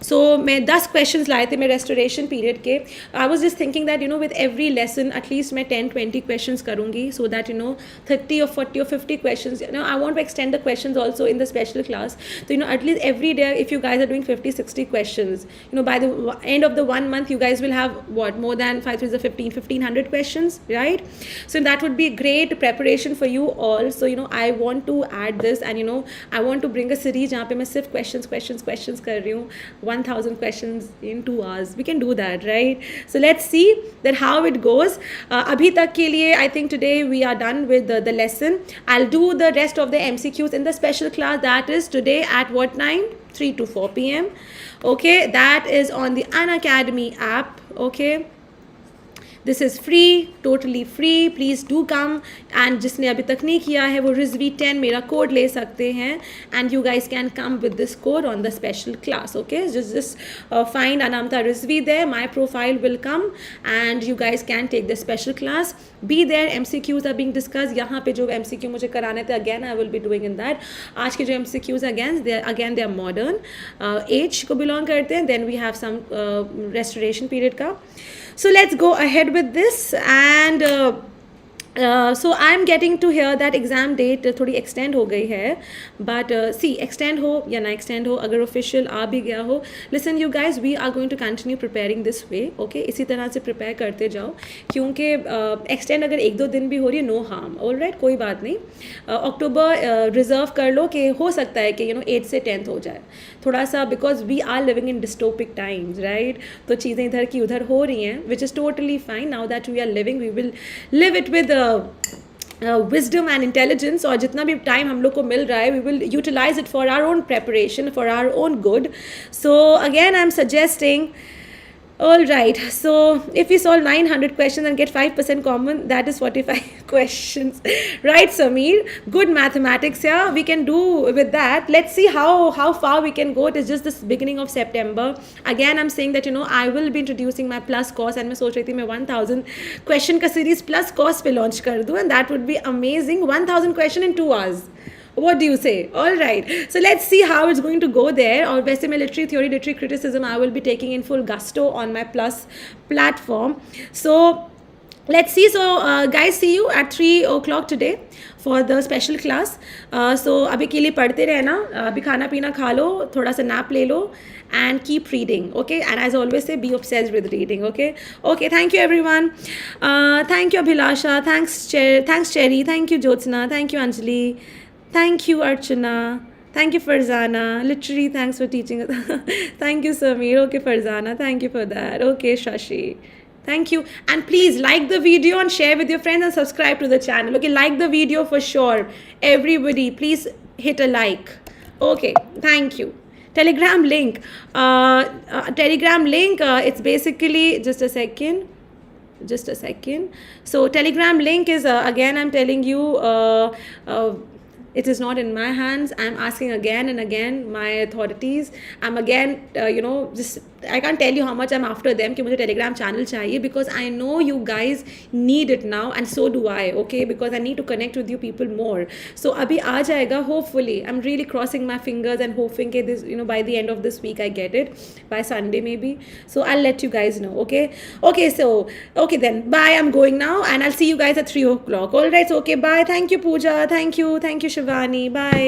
so मैं 10 questions लाए थे मैं रेस्टोरेशन पीरियड के. I was just thinking that with every lesson at least मैं 10-20 क्वेश्चंस करूँगी, so that 30 or 40 or 50 questions. I want to extend the questions also in the special class. So at least every day, if you guys are doing 50-60 questions, by the end of the 1 month you guys will have what, more than 5 3 1500 questions, right? So that would be great preparation for you all. So I want to add this, and I want to bring a series जहाँ पे मैं सिर्फ questions कर रही हूँ, 1000 questions in 2 hours. We can do that, right? So let's see that how it goes. अभी तक के लिए I think today we are done with the lesson. I'll do the rest of the MCQs in the special class, that is today at what time? 3 to 4 p.m. Okay, that is on the Unacademy app. Okay, this is free, totally free. Please do come. And जिसने अभी तक नहीं किया है वो RIZVI10 मेरा code ले सकते हैं, and you guys can come with this code on the special class. Okay, just find Anamta RIZVI there. My profile will come and you guys can take the special class. Be there. MCQs are being discussed. यहाँ पे जो MCQ मुझे कराने थे, again I will be doing in that. आज के जो MCQs again they are modern age को belong करते हैं. Then we have some restoration period का. So let's go ahead with this, and so I'm getting to hear that exam date थोड़ी extend हो गई है, but see, extend हो या ना extend हो, अगर official आ भी गया हो, listen you guys, we are going to continue preparing this way. Okay, इसी तरह से prepare करते जाओ, क्योंकि extend अगर 1-2 दिन भी हो रही है, no harm. All right, कोई बात नहीं. अक्टूबर रिजर्व कर लो कि हो सकता है कि 8 से 10th हो जाए थोड़ा सा, because we are living in dystopic times, right? तो चीज़ें इधर की उधर हो रही हैं, which is totally fine. Now that we are living, we will live it with wisdom and intelligence. और जितना भी टाइम हम लोग को मिल रहा है, we will utilize it for our own preparation, for our own good. So again I'm suggesting, all right, so if we solve 900 questions and get 5% common, that is 45 questions, right Sameer? Good mathematics. Yeah, we can do with that. Let's see how far we can go. It is just this beginning of September. Again I'm saying that I will be introducing my plus course, and मैं सोच रही थी मैं 1000 question का series plus course पे launch कर दूँ, and that would be amazing. 1000 question in 2 hours. What do you say? All right, so let's see how it's going to go there. और वैसे मैं literary theory, literary criticism I will be taking in full gusto on my plus platform. So let's see. So guys, see you at 3 o'clock today for the special class. So अभी के लिए पढ़ते रहना, अभी खाना पीना खा लो, थोड़ा सा nap ले लो, and keep reading. Okay, and as always say, be obsessed with reading. Okay, thank you everyone. Thank you Abhilasha, thanks Cherry, thank you Jyotsna, thank you Anjali, thank you Archana, thank you Farzana, literally thanks for teaching us. Thank you Sameer. Okay Farzana, thank you for that. Okay Shashi, thank you. And please like the video and share with your friends and subscribe to the channel. Okay, like the video for sure, everybody please hit a like. Okay, thank you. Telegram link, it's basically, just a second. So Telegram link is again I'm telling you, it is not in my hands. I'm asking again and again my authorities. I'm again just I can't tell you how much I'm after them कि मुझे Telegram channel चाहिए, because I know you guys need it now, and so do I. Okay, because I need to connect with you people more. So अभी आ जाएगा hopefully. I'm really crossing my fingers and hoping कि this by the end of this week I get it, by Sunday maybe. So I'll let you guys know. Okay, so okay then, bye. I'm going now, and I'll see you guys at 3 o'clock. All right, so okay, bye. Thank you Pooja, thank you Shivani, bye.